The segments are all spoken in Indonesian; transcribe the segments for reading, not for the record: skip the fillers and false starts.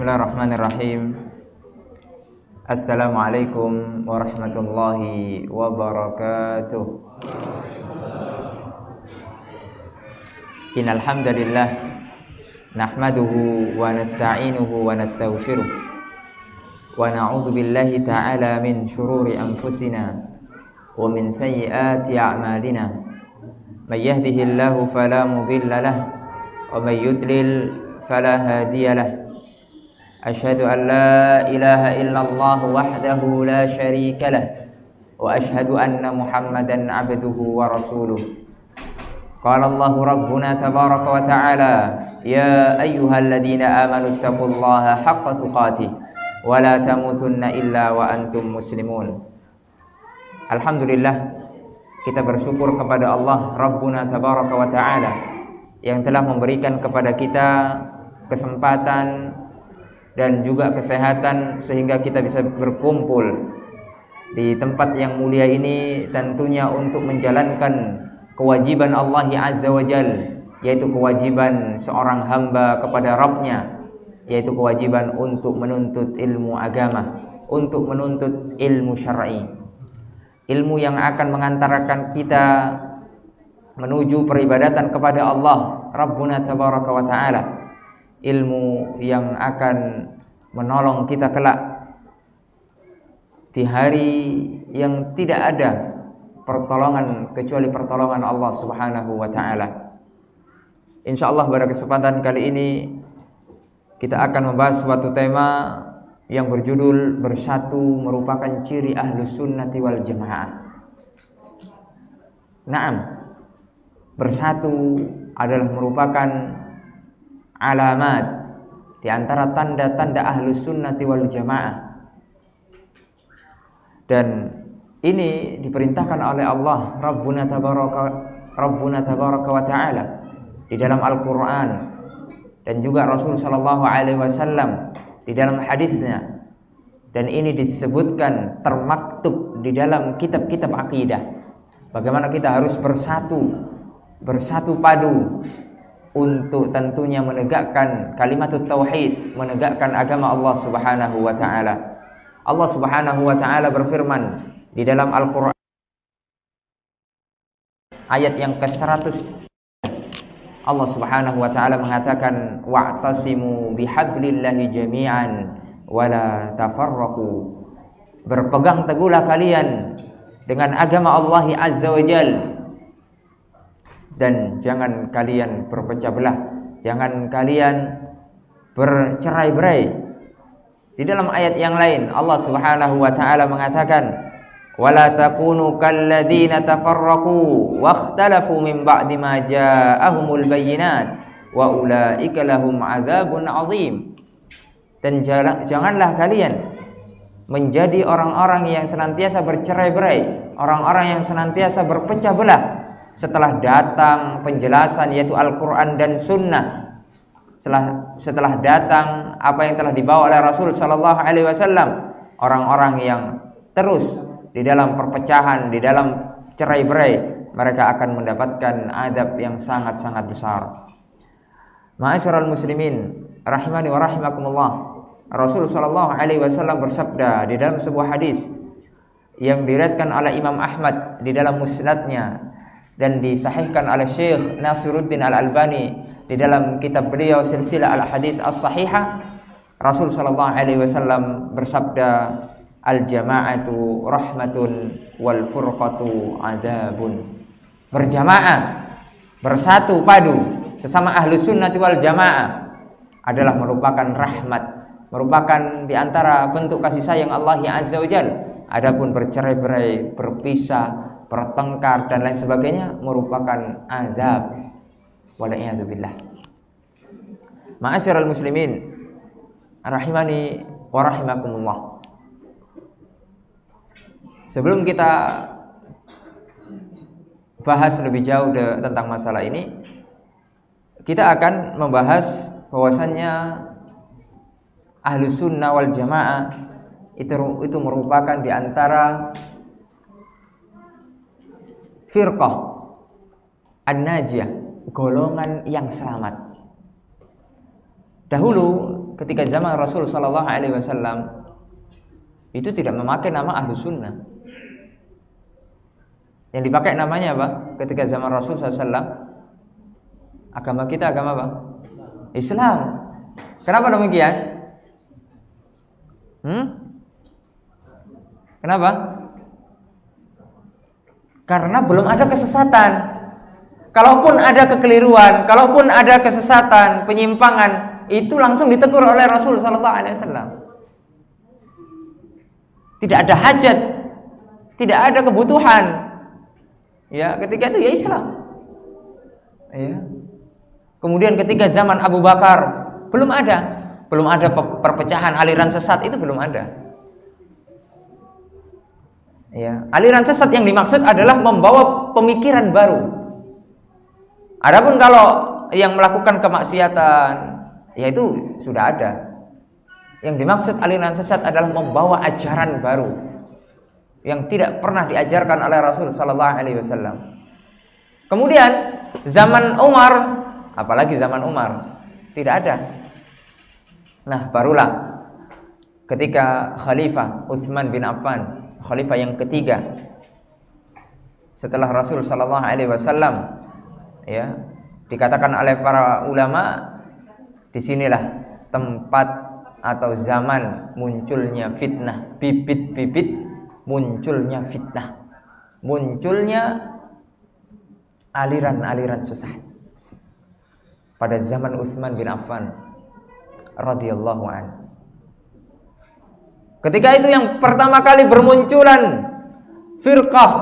Bismillahirrahmanirrahim. Assalamualaikum warahmatullahi wabarakatuh. Innal hamdalillah nahmaduhu wa nasta'inuhu wa nastaghfiruh wa na'udzu billahi ta'ala min shururi anfusina wa min sayyiati a'malina. May yahdihillahu fala mudilla lahu wa may yudlil fala hadiya lahu. Asyhadu an la ilaha illallah wahdahu la syarika lah wa asyhadu anna Muhammadan abduhu wa rasuluh. Qala Allah rabbuna tabaraka wa ta'ala, ya ayyuhalladzina amanu taqullaha haqqa tuqatih wa la tamutunna illa wa antum muslimun. Alhamdulillah, kita bersyukur kepada Allah rabbuna tabaraka wa ta'ala yang telah memberikan kepada kita kesempatan dan juga kesehatan sehingga kita bisa berkumpul di tempat yang mulia ini, tentunya untuk menjalankan kewajiban Allah Azza wa Jal, yaitu kewajiban seorang hamba kepada Rabbnya, yaitu kewajiban untuk menuntut ilmu agama, untuk menuntut ilmu syar'i, ilmu yang akan mengantarkan kita menuju peribadatan kepada Allah Rabbuna Tabaraka wa Ta'ala, ilmu yang akan menolong kita kelak di hari yang tidak ada pertolongan kecuali pertolongan Allah Subhanahu wa Ta'ala. Insyaallah pada kesempatan kali ini kita akan membahas suatu tema yang berjudul bersatu merupakan ciri Ahlus Sunnati wal Jamaah. Naam, bersatu adalah merupakan alamat di antara tanda-tanda Ahlus Sunnati wal Jamaah. Dan ini diperintahkan oleh Allah Rabbuna Tabaraka wa Ta'ala di dalam Al-Qur'an, dan juga Rasul sallallahu alaihi wasallam di dalam hadisnya, dan ini disebutkan termaktub di dalam kitab-kitab akidah, bagaimana kita harus bersatu padu untuk tentunya menegakkan kalimatut tauhid, menegakkan agama Allah Subhanahu wa Ta'ala. Allah Subhanahu wa Ta'ala berfirman di dalam Al-Qur'an ayat yang ke-100, Allah Subhanahu wa Ta'ala mengatakan, wa'tasimu bihablillahi jami'an wa la tafarraqu. Berpegang teguhlah kalian dengan agama Allah Azza wa Jalla, dan jangan kalian berpecah belah, jangan kalian bercerai-berai. Di dalam ayat yang lain Allah Subhanahu wa Ta'ala mengatakan, wala takunu kalladzina tafarraqu wakhtalafu min ba'di ma ja'ahumul bayyinat wa ulaika lahum adzabun 'adzim. Dan janganlah kalian menjadi orang-orang yang senantiasa bercerai-berai, orang-orang yang senantiasa berpecah belah setelah datang penjelasan, yaitu Al-Quran dan Sunnah. Setelah datang apa yang telah dibawa oleh Rasul Sallallahu Alaihi Wasallam, orang-orang yang terus di dalam perpecahan, di dalam cerai-berai, mereka akan mendapatkan adab yang sangat-sangat besar. Ma'asyiral muslimin rahimani wa rahimakumullah, Rasul Sallallahu Alaihi Wasallam bersabda di dalam sebuah hadis yang diriwayatkan oleh Imam Ahmad di dalam musnadnya dan disahihkan oleh Syekh Nasiruddin Al-Albani di dalam kitab beliau Silsilah Al-Hadis As-Sahihah. Rasul sallallahu alaihi wasallam bersabda, al-jama'atu rahmatun wal furqatu adzabun. Berjamaah, bersatu padu sesama Ahlus Sunnati wal Jamaah adalah merupakan rahmat, merupakan di antara bentuk kasih sayang Allah Azza wa Jalla. Adapun bercerai-berai, berpisah, bertengkar dan lain sebagainya merupakan azab. Wala'iyadu billah. Ma'asyiral muslimin rahimani wa rahimakumullah. Sebelum kita bahas lebih jauh tentang masalah ini, kita akan membahas bahwasannya Ahlus Sunnah wal Jamaah itu merupakan di antara firqah an-najiyah, golongan yang selamat. Dahulu ketika zaman Rasul sallallahu alaihi wasallam itu tidak memakai nama Ahlus Sunnah. Yang dipakai namanya apa? Ketika zaman Rasul sallallahu alaihi wasallam, agama kita agama apa? Islam. Kenapa demikian? Kenapa? Karena belum ada kesesatan. Kalaupun ada kekeliruan, kalaupun ada kesesatan, penyimpangan, itu langsung ditegur oleh Rasul sallallahu alaihi wasallam. Tidak ada hajat, tidak ada kebutuhan. Ya, ketika itu ya Islam. Ya. Kemudian ketika zaman Abu Bakar belum ada perpecahan aliran sesat, itu belum ada. Ya, aliran sesat yang dimaksud adalah membawa pemikiran baru. Adapun kalau yang melakukan kemaksiatan, ya itu sudah ada. Yang dimaksud aliran sesat adalah membawa ajaran baru yang tidak pernah diajarkan oleh Rasul sallallahu alaihi wasallam. Kemudian zaman Umar, apalagi zaman Umar, tidak ada. Nah, barulah ketika Khalifah Utsman bin Affan, khalifah yang ketiga setelah Rasul sallallahu alaihi wasallam, ya, dikatakan oleh para ulama, disinilah tempat atau zaman munculnya fitnah, bibit-bibit munculnya fitnah, munculnya aliran-aliran sesat pada zaman Utsman bin Affan radhiyallahu anhu. Ketika itu yang pertama kali bermunculan firqah,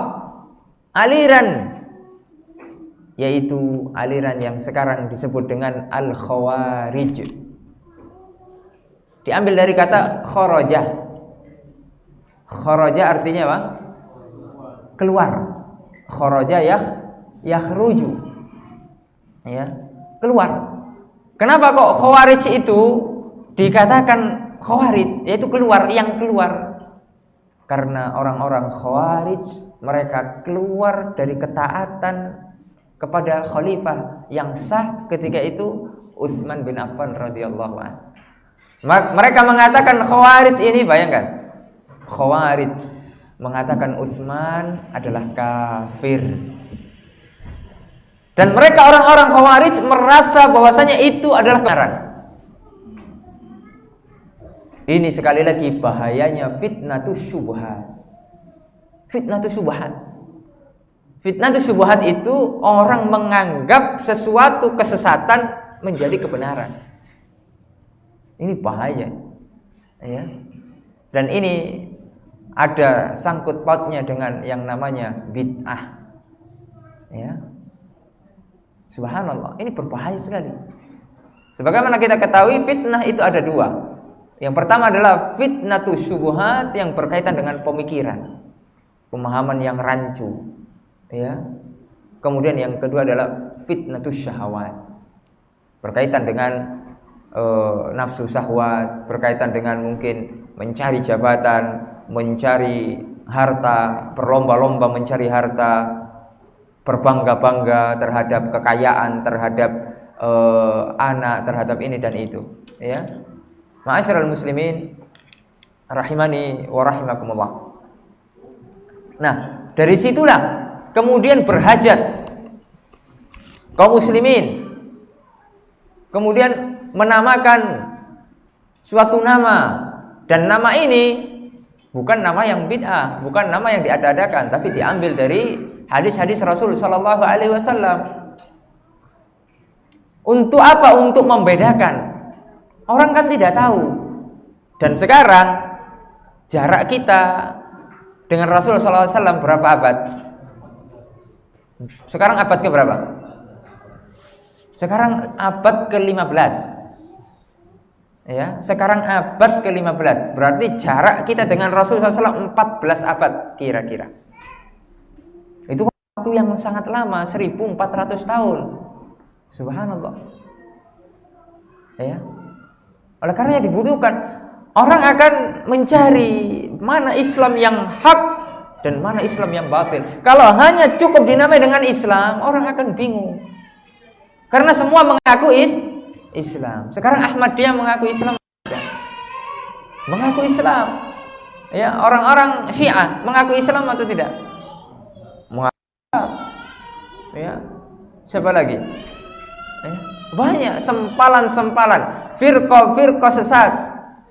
aliran, yaitu aliran yang sekarang disebut dengan Al-Khawarij. Diambil dari kata kharaja. Kharaja artinya apa? Keluar. Kharaja yakhruju. Ya, keluar. Kenapa kok Khawarij itu dikatakan Khawarij, yaitu keluar, yang keluar? Karena orang-orang Khawarij mereka keluar dari ketaatan kepada khalifah yang sah ketika itu Utsman bin Affan radhiyallahu anhu. Mereka mengatakan Khawarij ini, bayangkan, Khawarij mengatakan Utsman adalah kafir. Dan mereka orang-orang Khawarij merasa bahwasanya itu adalah kebenaran. Ini sekali lagi bahayanya fitnatus syubhat. Fitnatus syubhat. Fitnatus syubhat itu orang menganggap sesuatu kesesatan menjadi kebenaran. Ini bahaya, ya. Dan ini ada sangkut pautnya dengan yang namanya bid'ah, ya. Subhanallah, ini berbahaya sekali. Sebagaimana kita ketahui, fitnah itu ada dua. Yang pertama adalah fitnatus syubhat yang berkaitan dengan pemikiran, pemahaman yang rancu, ya. Kemudian yang kedua adalah fitnatus syahwat, berkaitan dengan nafsu syahwat, berkaitan dengan mungkin mencari jabatan, mencari harta, berlomba-lomba mencari harta, berbangga-bangga terhadap kekayaan, terhadap anak, terhadap ini dan itu, ya. Ma'asyiral muslimin rahimani wa rahimakumullah. Nah, dari situlah kemudian berhajat kaum muslimin kemudian menamakan suatu nama, dan nama ini bukan nama yang bid'ah, bukan nama yang diada-adakan, tapi diambil dari hadis-hadis Rasul sallallahu alaihi wasallam. Untuk apa? Untuk membedakan. Orang kan tidak tahu. Dan sekarang jarak kita dengan Rasul sallallahu alaihi wasallam berapa abad? Sekarang abad ke berapa? Sekarang abad ke-15. Ya, sekarang abad ke-15. Berarti jarak kita dengan Rasulullah SAW 14 abad kira-kira. Itu waktu yang sangat lama, 1400 tahun. Subhanallah. Ya. Oleh karena dibutuhkan, orang akan mencari mana Islam yang hak dan mana Islam yang batil. Kalau hanya cukup dinamai dengan Islam, orang akan bingung. Karena semua mengaku Islam. Sekarang Ahmadiyah mengaku Islam. mengaku Islam. Ya, orang-orang Syiah mengaku Islam atau tidak? Mengaku Islam. Ya. Siapa lagi? Ya. Banyak sempalan-sempalan firqah-firqah sesat.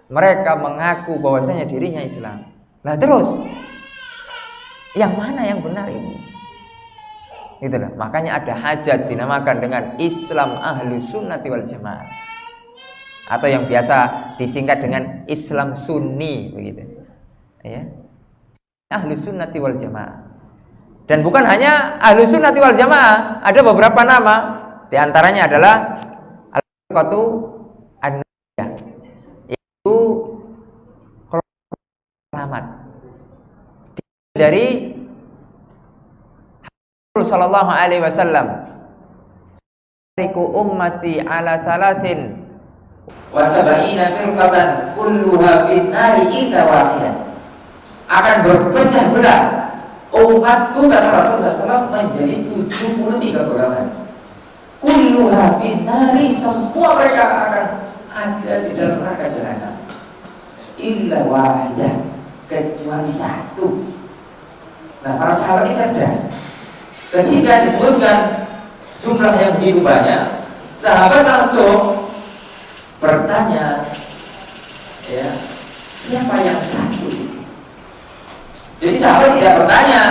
Mereka mengaku bahwasanya dirinya Islam. Nah, terus yang mana yang benar ini? Itulah, makanya ada hajat dinamakan dengan Islam Ahlus Sunnati wal Jamaah, atau yang biasa disingkat dengan Islam Sunni begitu. Ya. Ahlus Sunnati wal Jamaah. Dan bukan hanya Ahlus Sunnati wal Jamaah, ada beberapa nama, di antaranya adalah Al-Firqatu An-Najiyah, yaitu kelompok selamat dari Sallallahu alaihi wasallam, "Riku ummati ala salatin wa sab'ina firqatan kulluha fin nari illa wahidah." Akan berpecah belah umatku, kata Rasulullah SAW, menjadi 73 golongan. Kulluha fin nari, semua mereka akan ada di dalam neraka jahanam. Illa wahidah, kecuali satu. Nah, para sahabat ini cerdas. Ketika disebutkan jumlah yang begitu banyak, sahabat langsung bertanya, ya, siapa yang satu? Jadi sahabat tidak bertanya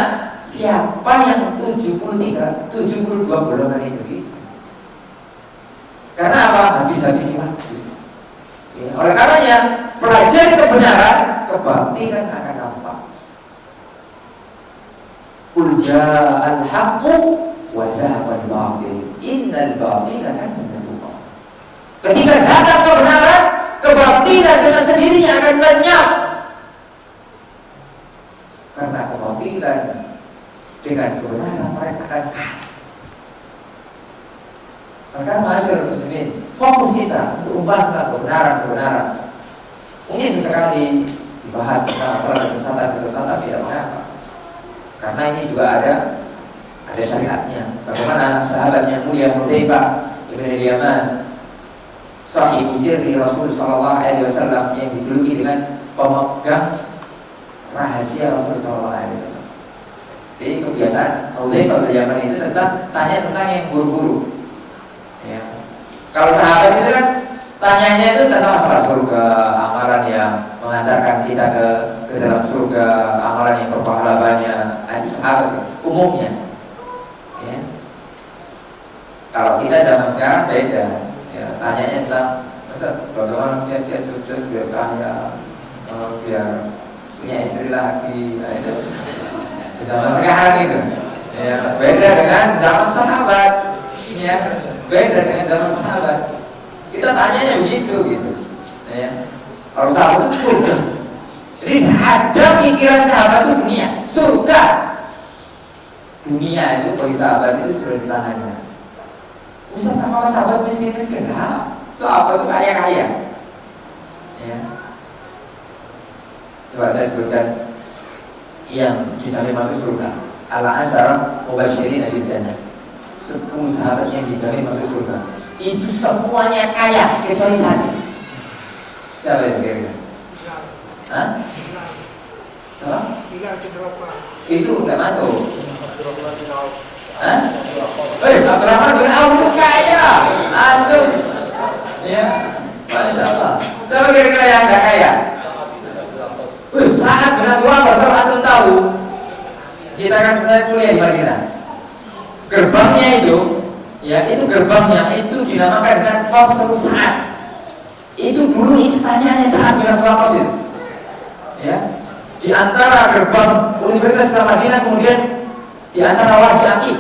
siapa yang 72 golongan itu. Karena apa? Habis-habis waktu. Ya, oleh karenanya pelajari kebenaran, kebatilan akan nampak. Qul ja'al haqqu wa zahaqal batil innal batila kana zahuqa. Ketika datang kebenaran, kebatilan dengan sendirinya akan lenyap. Karena kebatilan dengan kebenaran mereka akan kalah. Maka masyarakat muslimin, fokus kita untuk membahas tentang kebenaran. Mungkin sesekali dibahas tentang masalah kesesatan tidak mengapa. Karena ini juga ada syariatnya. Bagaimana sahabatnya mulia Hudzaifah bin Yaman, sahih sirri Rasul sallallahu alaihi wasallam, yang dijuluki dengan pemegang rahasia Rasul sallallahu alaihi wasallam. Jadi kebiasaan Hudzaifah bin Yaman itu tanya tentang yang buru-buru. Ya. Kalau sahabat itu kan tanyanya itu tentang masalah surga, amalan yang mengantarkan kita ke dalam surga, amalan yang berpahalanya. Itu sahabat umumnya. Ya. Kalau kita zaman sekarang beda. Ya, tanyanya tentang bagaimana kita sukses biar kaya, biar punya istri lagi. Nah, itu zaman sekarang itu. Ya, beda dengan zaman sahabat. Ya, beda dengan zaman sahabat. Kita tanyanya begitu gitu. Ya. Kalau sahabat itu surga. Jadi ada pikiran sahabat itu dunia, surga. Dunia itu bagi sahabat itu sudah di tangannya. Ustaz, kalau sahabat miskin-miskin, sahabat itu kaya-kaya. Ya. Coba saya sebutkan yang dijamin masuk surga. Al-Asyara Mubasyirin bil Jannah. 10 sahabat yang dijamin masuk surga. Itu semuanya kaya kecuali satu. Siapa yang kira-kira? Hah? Apa? Itu nggak masuk. Hah? Abdurrahman bin Auf itu kaya. Antum, ya, masya Allah. Siapa kira-kira yang nggak kaya? Saat benar Waqas, kalau antum tahu, kita kan saya kuliah di Madinah. Gerbangnya itu, ya itu gerbangnya itu dinamakan dengan Qasr Sa'ad. Itu dulu istananya Sa'ad bin Abi Waqqas itu. Ya, di antara gerbang Universitas Islam Madinah, kemudian di antara wadi Aqib.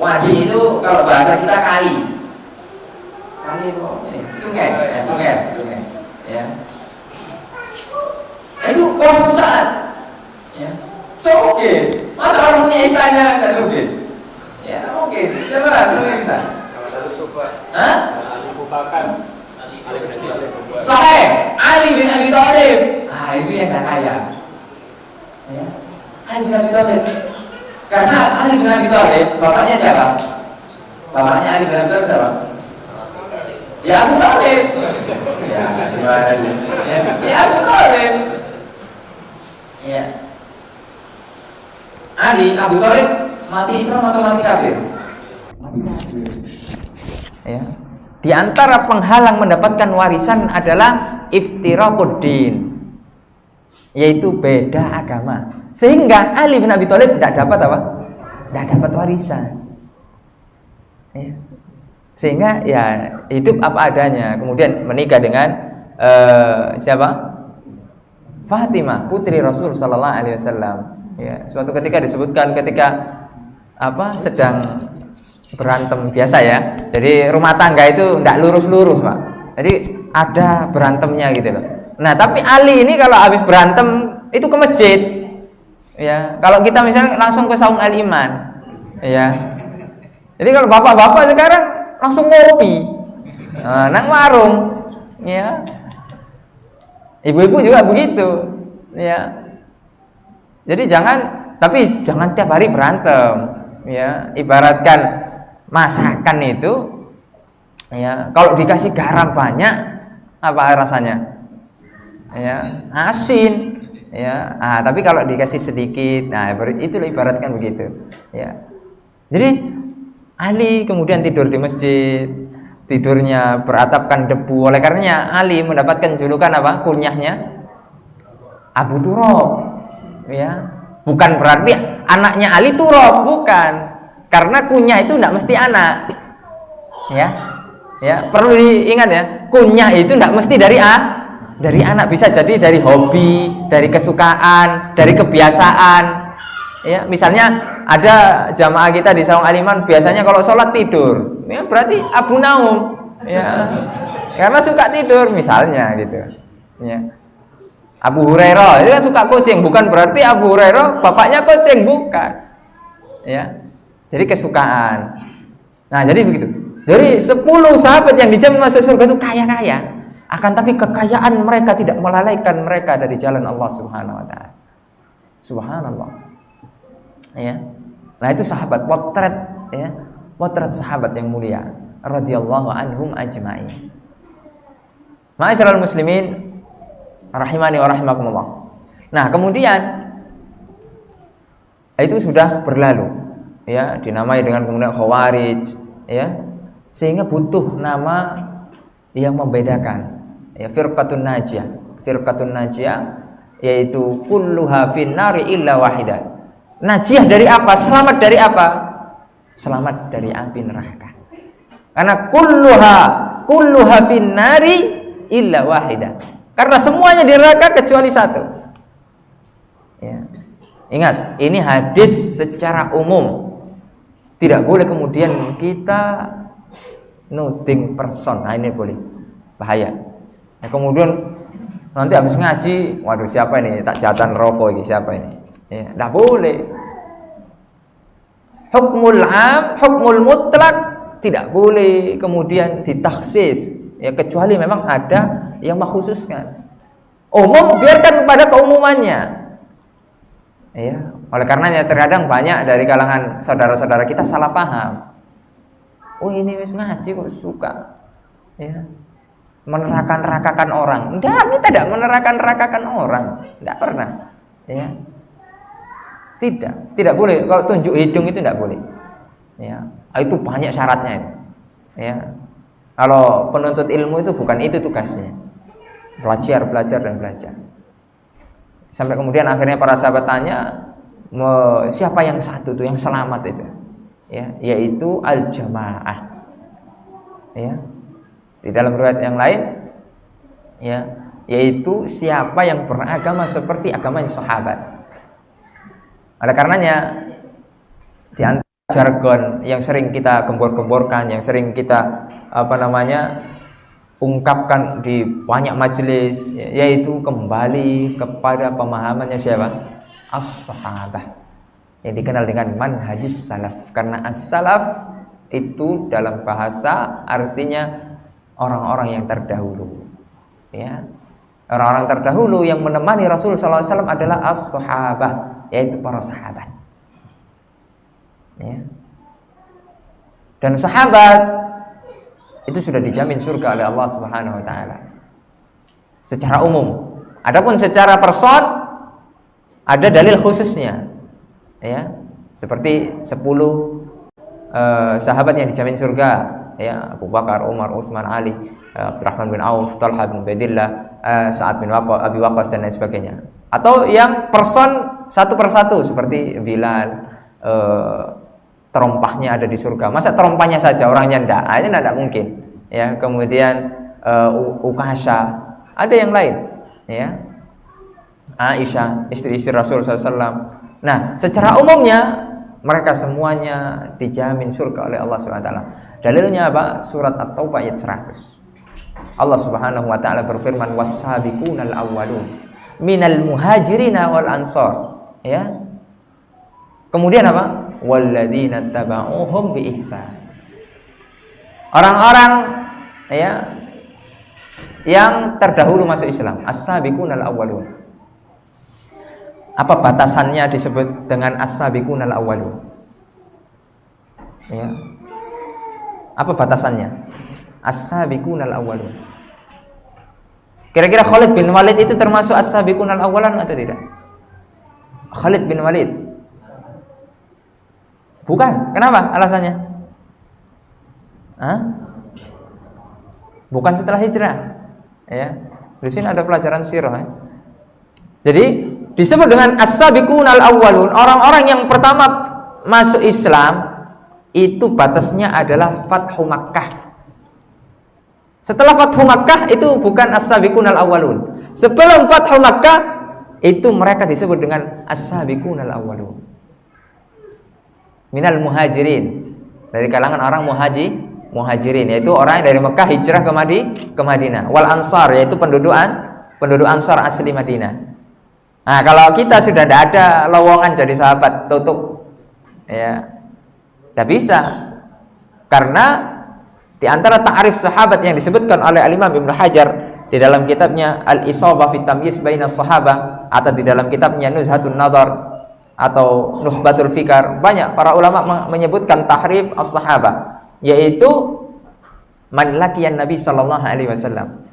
Wadi itu kalau bahasa kita kali sungai, ya. Itu Qasr Sa'ad. Ya. So oke, masa orang punya istana nggak suge? Ya mungkin. Siapa yang bisa? Hah? Sahih, Ali bin Abi Thalib. Ah, itu yang nggak kaya. Ya. Ali bin Abi Thalib. Karena Ali bin Abi Thalib, bapaknya siapa? Bapaknya Ali bin Abi Thalib siapa? Ya Abu Thalib. Ya, gimana nih? Ya Abu Thalib. Ya. Ali, Abu Thalib mati Islam atau mati kafir? Mati kafir. Ya. Di antara penghalang mendapatkan warisan adalah iftiraquddin, yaitu beda agama. Sehingga Ali bin Abi Thalib tidak dapat apa? Tidak dapat warisan. Ya. Sehingga ya hidup apa adanya, kemudian menikah dengan siapa? Fatimah, putri Rasul sallallahu alaihi wasallam. Ya, suatu ketika disebutkan ketika sedang berantem biasa ya. Jadi rumah tangga itu tidak lurus-lurus, Pak. Jadi ada berantemnya gitu loh. Nah, tapi Ali ini kalau habis berantem itu ke masjid. Ya, kalau kita misalnya langsung ke Saung Al-Iman. Ya. Jadi kalau bapak-bapak sekarang langsung ngopi. Nang warung. Ya. Ibu-ibu juga begitu. Ya. Jadi jangan tiap hari berantem. Ya, ibaratkan masakan itu ya, kalau dikasih garam banyak apa rasanya? Ya, asin. Ya. Tapi kalau dikasih sedikit, nah itu ibaratkan begitu. Ya. Jadi Ali kemudian tidur di masjid, tidurnya beratapkan debu. Oleh karenanya Ali mendapatkan julukan apa? Kunyahnya Abu Turab. Ya. Bukan berarti anaknya Ali Turab, bukan. Karena kunyah itu tidak mesti anak. Ya, perlu diingat ya. Kunyah itu tidak mesti dari anak, bisa jadi dari hobi, dari kesukaan, dari kebiasaan. Ya, misalnya ada jamaah kita di Saung Aliman biasanya kalau sholat tidur, ya berarti Abu Naum. Ya, karena suka tidur misalnya gitu. Ya. Abu Hurairah itu kan suka kucing, bukan berarti Abu Hurairah bapaknya kucing, bukan. Ya. Jadi kesukaan. Nah, jadi begitu. Dari 10 sahabat yang dijamin masuk surga itu kaya-kaya. Akan tapi kekayaan mereka tidak melalaikan mereka dari jalan Allah Subhanahu wa taala. Subhanallah. Ya. Nah, itu sahabat, potret sahabat yang mulia radhiyallahu anhum ajma'in. Ma'asyiral muslimin rahimani wa rahimakumullah. Nah, kemudian itu sudah berlalu. Ya, dinamai dengan kemudian Khawarij, ya, sehingga butuh nama yang membedakan. Ya, firqatun najiyah yaitu kulluha finnari illa wahidah. Najiyah dari apa? Selamat dari apa? Selamat dari api neraka. Karena kulluha finnari illa wahidah. Karena semuanya di neraka kecuali satu. Ya. Ingat, ini hadis secara umum. Tidak boleh kemudian kita nuding person. Nah, ini boleh bahaya. Nah, kemudian nanti habis ngaji, waduh siapa ini? Tak jahatan rokok ini siapa ini? Ya, tidak boleh. Hukmul am, hukmul mutlak tidak boleh kemudian ditaksis. Ya, kecuali memang ada yang mengkhususkan. Umum biarkan kepada keumumannya. Ya, oleh karenanya terkadang banyak dari kalangan saudara-saudara kita salah paham. Oh, ini wis ngaji kok suka ya meneraka-nerakakan orang. Enggak, kita tidak meneraka-nerakakan orang. Tidak pernah. Ya. Tidak boleh. Kalau tunjuk hidung itu tidak boleh. Ya, itu banyak syaratnya. Ya. Kalau penuntut ilmu itu bukan itu tugasnya. Belajar dan belajar. Sampai kemudian akhirnya para sahabat tanya, siapa yang satu tuh yang selamat itu? Ya, yaitu al-jamaah. Ya. Di dalam riwayat yang lain, ya, yaitu siapa yang beragama seperti agamanya sahabat. Oleh karenanya di antara jargon yang sering kita gembor-gemborkan, yang sering kita ungkapkan di banyak majelis, yaitu kembali kepada pemahamannya siapa? As-sahabah, yang dikenal dengan manhajus salaf. Karena as-salaf itu dalam bahasa artinya orang-orang yang terdahulu. Ya, orang-orang terdahulu yang menemani Rasul sallallahu alaihi wasallam adalah as-sahabah, yaitu para sahabat. Ya. Dan sahabat itu sudah dijamin surga oleh Allah Subhanahu wa taala. Secara umum. Adapun secara person ada dalil khususnya. Ya. Seperti 10 sahabat yang dijamin surga, ya, Abu Bakar, Umar, Utsman, Ali, Abdurrahman bin Auf, Talha bin Ubaidillah, Sa'ad bin Abi Waqqas dan lain sebagainya. Atau yang person satu persatu seperti Bilal, terompahnya ada di surga. Masa terompahnya saja orangnya enggak? Ini enggak mungkin. Ya, kemudian Ukasha, ada yang lain, ya. Aisyah, istri-istri Rasul SAW. Nah, secara umumnya mereka semuanya dijamin surga oleh Allah Subhanahu wa taala. Dalilnya apa? Surat At-Taubah ayat 100. Allah Subhanahu wa taala berfirman, "Was-sabiqunal awwalun minal muhajirin wal ansar." Ya. Kemudian apa? "Walladzina tabauhum bi ihsan." Orang-orang, ya, yang terdahulu masuk Islam, as-sabiqunal awwalun. Apa batasannya disebut dengan as-sabiqunal awwalun? Ya. Apa batasannya? As-sabiqunal awwalun. Kira-kira Khalid bin Walid itu termasuk as-sabiqunal awwalan atau tidak? Khalid bin Walid. Bukan. Kenapa? Alasannya? Hah? Bukan setelah hijrah. Ya. Di sini ada pelajaran sirah, ya. Jadi disebut dengan as-sabiqunal awwalun, orang-orang yang pertama masuk Islam, itu batasnya adalah Fathu Makkah. Setelah Fathu Makkah itu bukan as-sabiqunal awwalun. Sebelum Fathu Makkah itu mereka disebut dengan as-sabiqunal awwalun. Minal muhajirin, dari kalangan orang muhajirin, yaitu orang yang dari Mekah hijrah ke Madinah. Wal ansar, yaitu penduduk Ansar asli Madinah. Nah, kalau kita sudah tidak ada lowongan jadi sahabat, tutup, ya, tidak bisa, karena di antara ta'rif sahabat yang disebutkan oleh Al-Imam Ibnu Hajar di dalam kitabnya Al-Isabah fi Tamyiz Bainas Sahabah, atau di dalam kitabnya Nuzhatun Nadar atau Nukhbatul Fikar, banyak para ulama menyebutkan tahrif as-sahabah, yaitu man laqiyan Nabi sallallahu alaihi wasallam.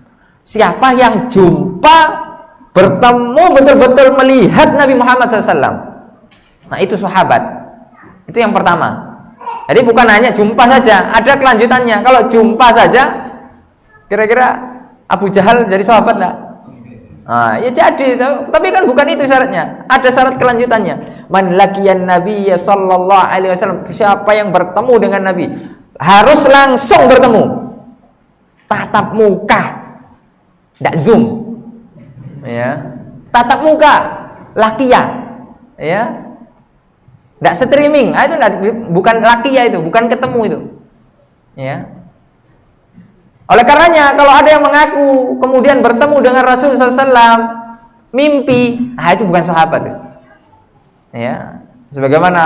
Siapa yang jumpa, bertemu, betul-betul melihat Nabi Muhammad SAW. Nah, itu sahabat. Itu yang pertama. Jadi bukan hanya jumpa saja, ada kelanjutannya. Kalau jumpa saja, kira-kira Abu Jahal jadi sahabat enggak? Nah, ya jadi, tapi kan bukan itu syaratnya. Ada syarat kelanjutannya. Man laqiyan Nabi sallallahu alaihi wasallam, siapa yang bertemu dengan Nabi, harus langsung bertemu. Tatap muka. Enggak zoom. Ya, tatap muka, lakia, ya, tidak streaming, itu bukan lakia, itu bukan ketemu itu, ya. Oleh karenanya kalau ada yang mengaku kemudian bertemu dengan Rasulullah SAW, mimpi, itu bukan sahabat, ya. Sebagaimana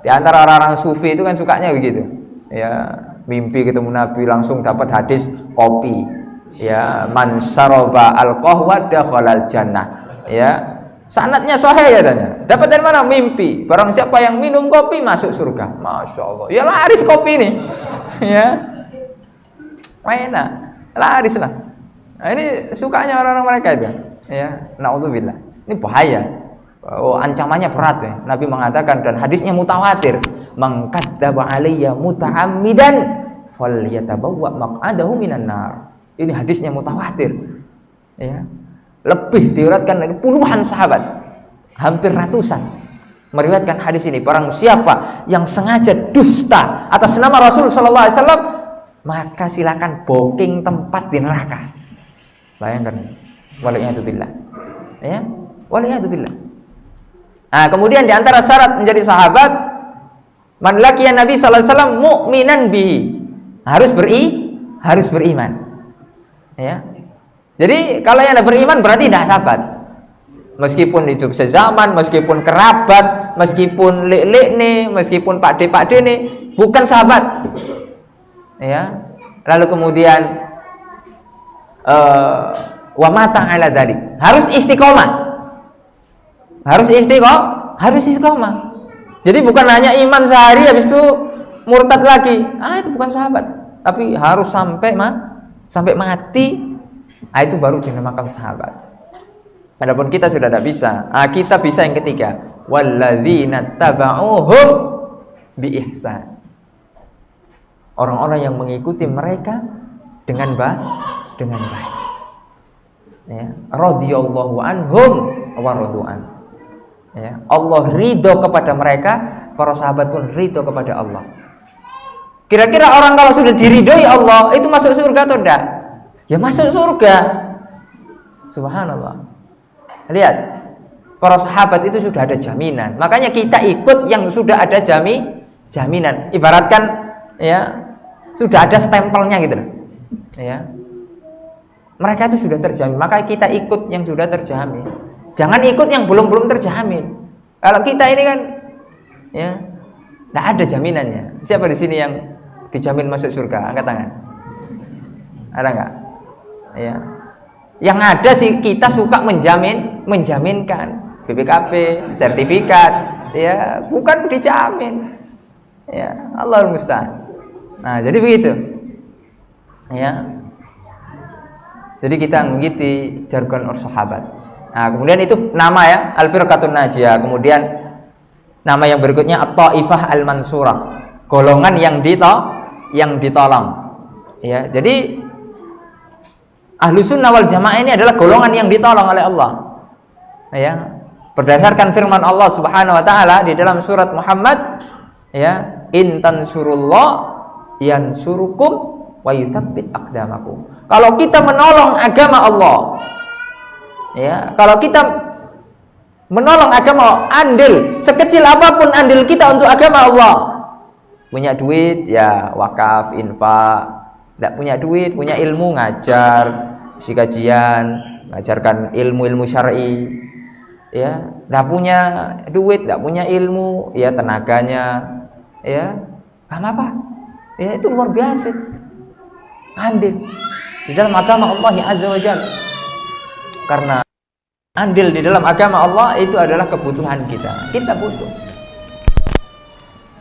di antara orang-orang sufi itu kan sukanya begitu, ya, mimpi ketemu Nabi langsung dapat hadis kopi. Ya, man syaraba al-qahwa dakhalal jannah. Ya, sanadnya sahih katanya. Dapat dari mana? Mimpi. Barang siapa yang minum kopi masuk surga. Masya Allah. Ya laris kopi ini. Ya, enak, laris lah. Nah, ini sukanya orang-orang mereka itu. Ya, naudzubillah. Ini bahaya. Oh, ancamannya berat ya. Nabi mengatakan dan hadisnya mutawatir. Man kadzdzaba alayya muta'ammidan falyatabawwa maq'adahu minan nar. Ini hadisnya mutawatir, ya. Lebih diriwayatkan dari puluhan sahabat, hampir ratusan meriwayatkan hadis ini. Barang siapa yang sengaja dusta atas nama Rasul sallallahu alaihi wasallam, maka silakan booking tempat di neraka. Bayangkan, waliyatubillah, ya, waliyatubillah. Nah, kemudian di antara syarat menjadi sahabat, man laqiya Nabi sallallahu alaihi wasallam mu'minan bihi, harus beriman. Ya. Jadi kalau yang beriman berarti tidak sahabat. Meskipun hidup sezaman, meskipun kerabat, meskipun lek nih, meskipun pak de nih, bukan sahabat. Ya. Lalu kemudian wa mata ala dzalik. Harus istiqomah. Harus istiqomah. Jadi bukan hanya iman sehari habis itu murtad lagi. Itu bukan sahabat. tapi harus sampai mati. Nah, itu baru dinamakan sahabat. Adapun kita sudah tidak bisa. Kita bisa yang ketiga, walladzina taba'uhum bi ihsan. Orang-orang yang mengikuti mereka dengan baik. Ya, radhiyallahu anhum wa radu'an. Ya, Allah ridho kepada mereka, para sahabat pun ridho kepada Allah. Kira-kira orang kalau sudah diridhoi Allah itu masuk surga atau tidak? Ya masuk surga. Subhanallah. Lihat, para sahabat itu sudah ada jaminan. Makanya kita ikut yang sudah ada jaminan. Ibaratkan ya sudah ada stempelnya gitu. Ya. Mereka itu sudah terjamin, maka kita ikut yang sudah terjamin. Jangan ikut yang belum terjamin. Kalau kita ini kan ya tidak ada jaminannya. Siapa di sini yang dijamin masuk surga? Angkat tangan. Ada enggak? Ya. Yang ada sih kita suka menjaminkan BPKB, sertifikat, ya, bukan dijamin. Ya, Allahul musta'an. Nah, jadi begitu. Ya. Jadi kita mengikuti jargon sahabat. Nah, kemudian itu nama ya, Al-Firqatun Najiyah. Kemudian nama yang berikutnya At-Taifah Al-Mansurah, golongan yang ditolong. Ya, jadi Ahlus Sunnah wal Jamaah ini adalah golongan yang ditolong oleh Allah. Ya, berdasarkan firman Allah Subhanahu wa taala di dalam surat Muhammad, ya, in tansurullah yansurukum wa yutsabbit aqdamakum. Kalau kita menolong agama Allah, ya, kalau kita menolong agama Allah, andil sekecil apapun andil kita untuk agama Allah, punya duit ya wakaf, infak, tidak punya duit, punya ilmu ngajar, isi kajian, ngajarkan ilmu-ilmu syar'i, ya, tidak punya duit, tidak punya ilmu, ya tenaganya, ya, nggak apa-apa, ya itu luar biasa, andil di dalam agama Allah Azza wa Jalla. Karena andil di dalam agama Allah itu adalah kebutuhan kita butuh.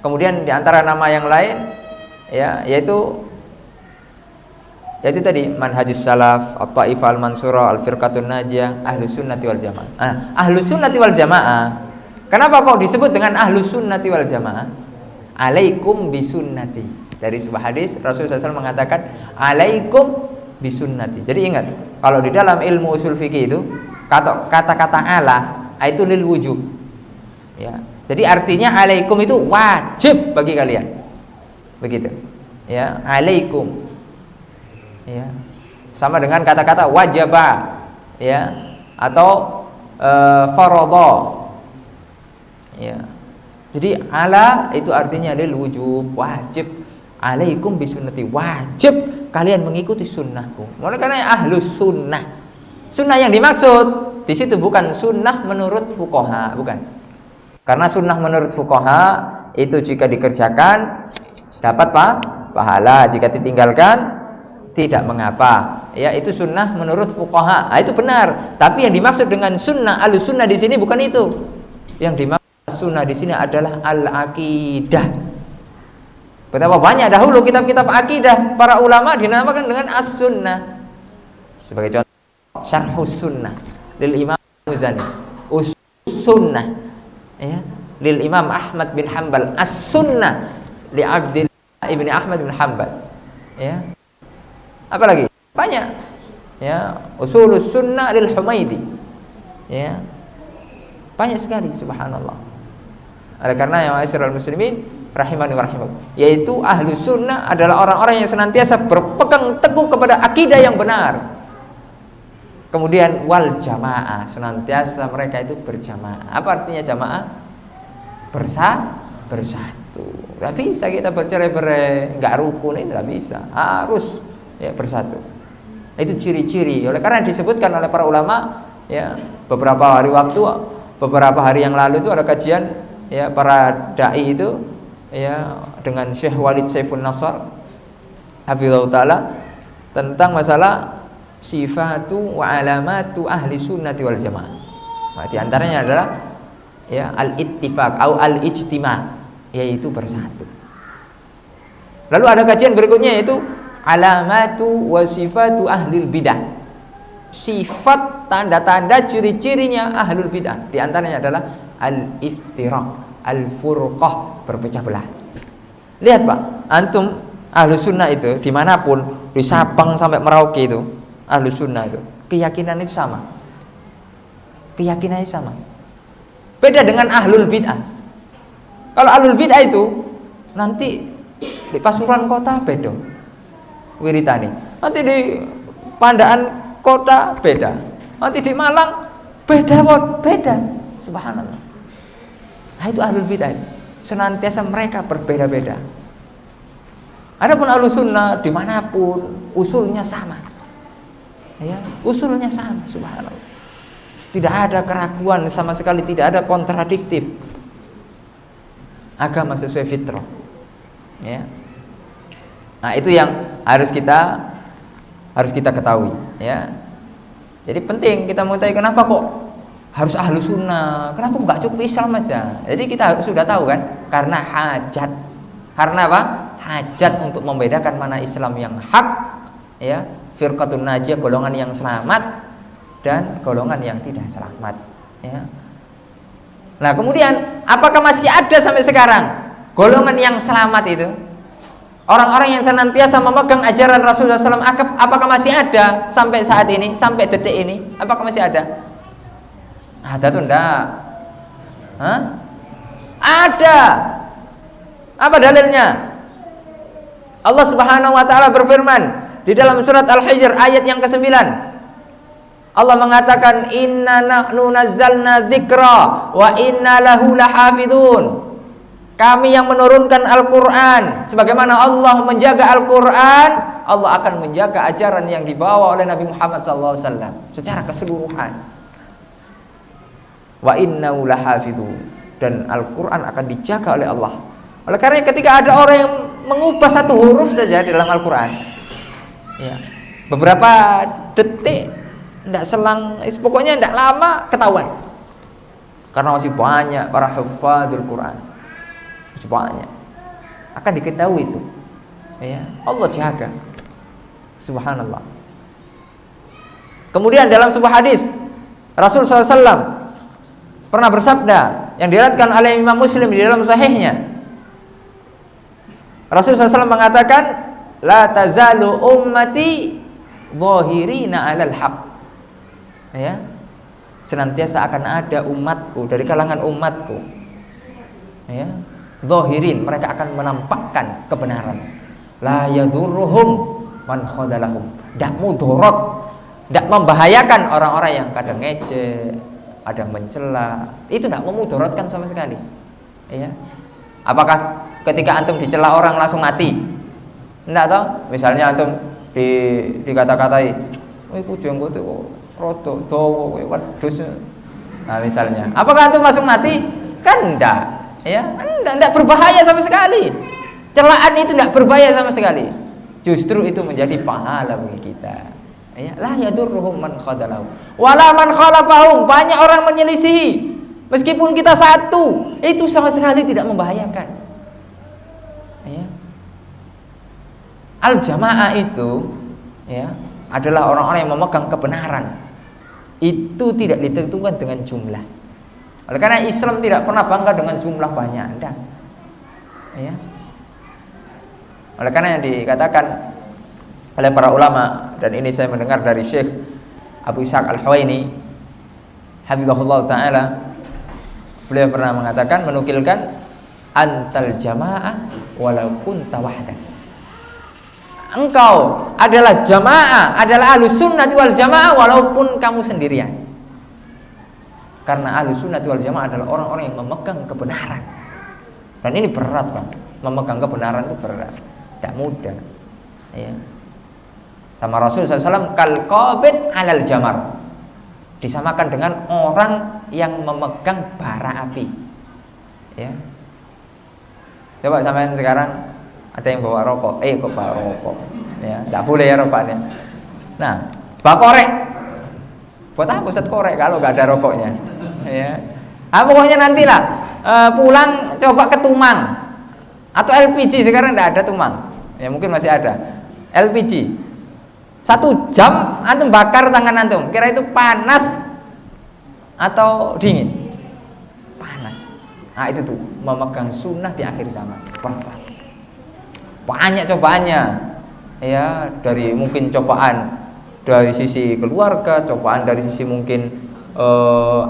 Kemudian di antara nama yang lain, ya, yaitu tadi manhajus salaf, at-taifah al-mansurah, al-firqatun najiyah, ahlus sunnati wal jamaah. Ahlus sunnati wal jamaah, kenapa kok disebut dengan ahlus sunnati wal jamaah? Alaikum bisunnati. Dari sebuah hadis Rasulullah SAW mengatakan alaikum bisunnati. Jadi ingat, kalau di dalam ilmu usul fikih itu kata-kata ala itu lil wujub. Ya. Jadi artinya alaikum itu wajib bagi kalian. Begitu. Ya, alaikum. Ya. Sama dengan kata-kata wajaba, ya, atau faradha. Ya. Jadi ala itu artinya lil wujub, wajib. Alaikum bisunnati, wajib kalian mengikuti sunnahku. Oleh karena ahlus sunnah. Sunnah yang dimaksud di situ bukan sunnah menurut fuqaha, bukan. Karena sunnah menurut fuqaha itu jika dikerjakan dapat pahala, jika ditinggalkan tidak mengapa. Ya, itu sunnah menurut fuqaha. Itu benar. Tapi yang dimaksud dengan sunnah ahlus sunnah di sini bukan itu. Yang dimaksud sunnah di sini adalah al-aqidah. Betapa banyak dahulu kitab-kitab akidah para ulama dinamakan dengan as-sunnah. Sebagai contoh, Syarhus Sunnah lil Imam Muzani, Us-Sunnah, ya, lil Imam Ahmad bin Hanbal, As-Sunnah li Abdillah ibni Ahmad bin Hanbal. Ya. Apalagi? Banyak. Ya, Usulus Sunnah lil Humaidi. Ya. Banyak sekali, subhanallah. Oleh karena yang ma'asyiral muslimin rahimani wa rahimakum, yaitu ahlu sunnah adalah orang-orang yang senantiasa berpegang teguh kepada akidah yang benar. Kemudian wal jamaah, senantiasa mereka itu berjamaah. Apa artinya jamaah? Bersatu. Gak bisa kita bercerai-berai, nggak rukun, itu nggak bisa. Harus ya bersatu. Itu ciri-ciri. Oleh karena disebutkan oleh para ulama, ya, beberapa hari yang lalu itu ada kajian, ya, para dai itu, ya, dengan Syekh Walid Saifun Nasr hafizahullah taala tentang masalah sifatu wa alamatu ahli sunnati wal jamaah. Nah, di antaranya adalah, ya, al-ittifaq atau al-ijtima, yaitu bersatu. Lalu ada kajian berikutnya yaitu alamatu wa sifatu ahlul bidah. Sifat, tanda-tanda, ciri-cirinya ahlul bidah. Di antaranya adalah al-iftiraq, al-furqah, berpecah belah. Lihat Pak, antum ahlus sunnah itu dimanapun, di Sabang sampai Merauke itu, ahlus sunnah itu keyakinan itu sama. Keyakinannya sama. Beda dengan ahlul bid'ah. Kalau ahlul bid'ah itu nanti di Pasuruan kota beda wiritane, nanti di Pandaan kota beda, nanti di Malang beda. Subhanallah. Nah, itu ahlul bid'ah. Senantiasa mereka berbeda-beda. Adapun ahlus sunnah dimanapun usulnya sama, ya, usulnya sama. Subhanallah. Tidak ada keraguan sama sekali, tidak ada kontradiktif. Agama sesuai fitrah. Ya. Nah, itu yang harus kita ketahui, ya. Jadi penting kita mengetahui kenapa kok harus ahlus sunnah, kenapa nggak cukup Islam aja. Jadi kita harus sudah tahu kan, karena hajat. Karena apa? Hajat untuk membedakan mana Islam yang hak, ya, firqatun najiyah, golongan yang selamat, dan golongan yang tidak selamat, ya. Nah, kemudian apakah masih ada sampai sekarang golongan yang selamat itu? Orang-orang yang senantiasa memegang ajaran Rasulullah SAW, apakah masih ada sampai saat ini, sampai detik ini? Apakah masih ada? Ada tuh enggak? Hah? Ada. Apa dalilnya? Allah Subhanahu wa taala berfirman di dalam surat Al-Hijr ayat yang ke-9. Allah mengatakan inna nahnu nazzalna dzikra wa inna lahu lahafidun. Kami yang menurunkan Al-Qur'an, sebagaimana Allah menjaga Al-Qur'an, Allah akan menjaga ajaran yang dibawa oleh Nabi Muhammad SAW secara keseluruhan. Wa innahu lahafidun, dan Al-Qur'an akan dijaga oleh Allah. Oleh karena ketika ada orang yang mengubah satu huruf saja di dalam Al-Qur'an, ya, beberapa detik, tidak selang, pokoknya tidak lama ketahuan. Karena masih banyak para hafadzul Quran, masih banyak, akan diketahui itu, ya. Allah jaga. Subhanallah. Kemudian dalam sebuah hadis Rasul SAW pernah bersabda yang diriwayatkan oleh Imam Muslim di dalam sahihnya. Rasul SAW mengatakan, la tazalu ummati zahirina 'alal haq. Ya, senantiasa akan ada umatku dari kalangan umatku, ya, zahirin, mereka akan menampakkan kebenaran. La yadurruhum man khadalahum, tidak mudarat, tidak membahayakan orang-orang yang kadang ngejek, kadang mencela, itu tidak memudaratkan sama sekali, ya. Apakah ketika antum dicela orang langsung mati? Tidak toh? Misalnya antum dikata-katai, "Woi, ku jenggot kok rada dawa kowe wedhus." Nah, misalnya, apakah antum langsung mati? Kan enggak, ya. Enggak berbahaya sama sekali. Celaan itu enggak berbahaya sama sekali. Justru itu menjadi pahala bagi kita. Ya, la yadurruhum man khadalahu wala man khalafahum. Banyak orang menyelisihi. Meskipun kita satu, itu sama sekali tidak membahayakan. Ya. Al-jamaah itu, ya, adalah orang-orang yang memegang kebenaran. Itu tidak ditentukan dengan jumlah. Oleh karena Islam tidak pernah bangga dengan jumlah banyak, enggak. Ya. Oleh karena yang dikatakan oleh para ulama, dan ini saya mendengar dari Syekh Abu Ishaq Al-Huwaini hafizahullah ta'ala, beliau pernah mengatakan, menukilkan, antal jamaah walau kunta wahdak. Engkau adalah jamaah, adalah ahlus sunnah wal jamaah walaupun kamu sendirian. Karena ahlus sunnah wal jamaah adalah orang-orang yang memegang kebenaran. Dan ini berat, Pak. Memegang kebenaran itu berat, tidak mudah, ya. Sama Rasul SAW, kal qabid alal jamar, disamakan dengan orang yang memegang bara api, ya. Coba sampean sekarang ada yang bawa rokok, kok bawa rokok, ya, tidak boleh ya rokoknya. Nah, bawa korek, buat apa Ustaz korek kalau nggak ada rokoknya, ya. Pokoknya nantilah pulang coba ke Tumang atau LPG, sekarang tidak ada Tumang, Ya mungkin masih ada. LPG 1 jam antum bakar tangan antum, kira itu panas atau dingin? Panas. Nah itu tuh memegang sunnah di akhir zaman. Banyak cobaannya, ya, dari mungkin cobaan dari sisi keluarga, cobaan dari sisi mungkin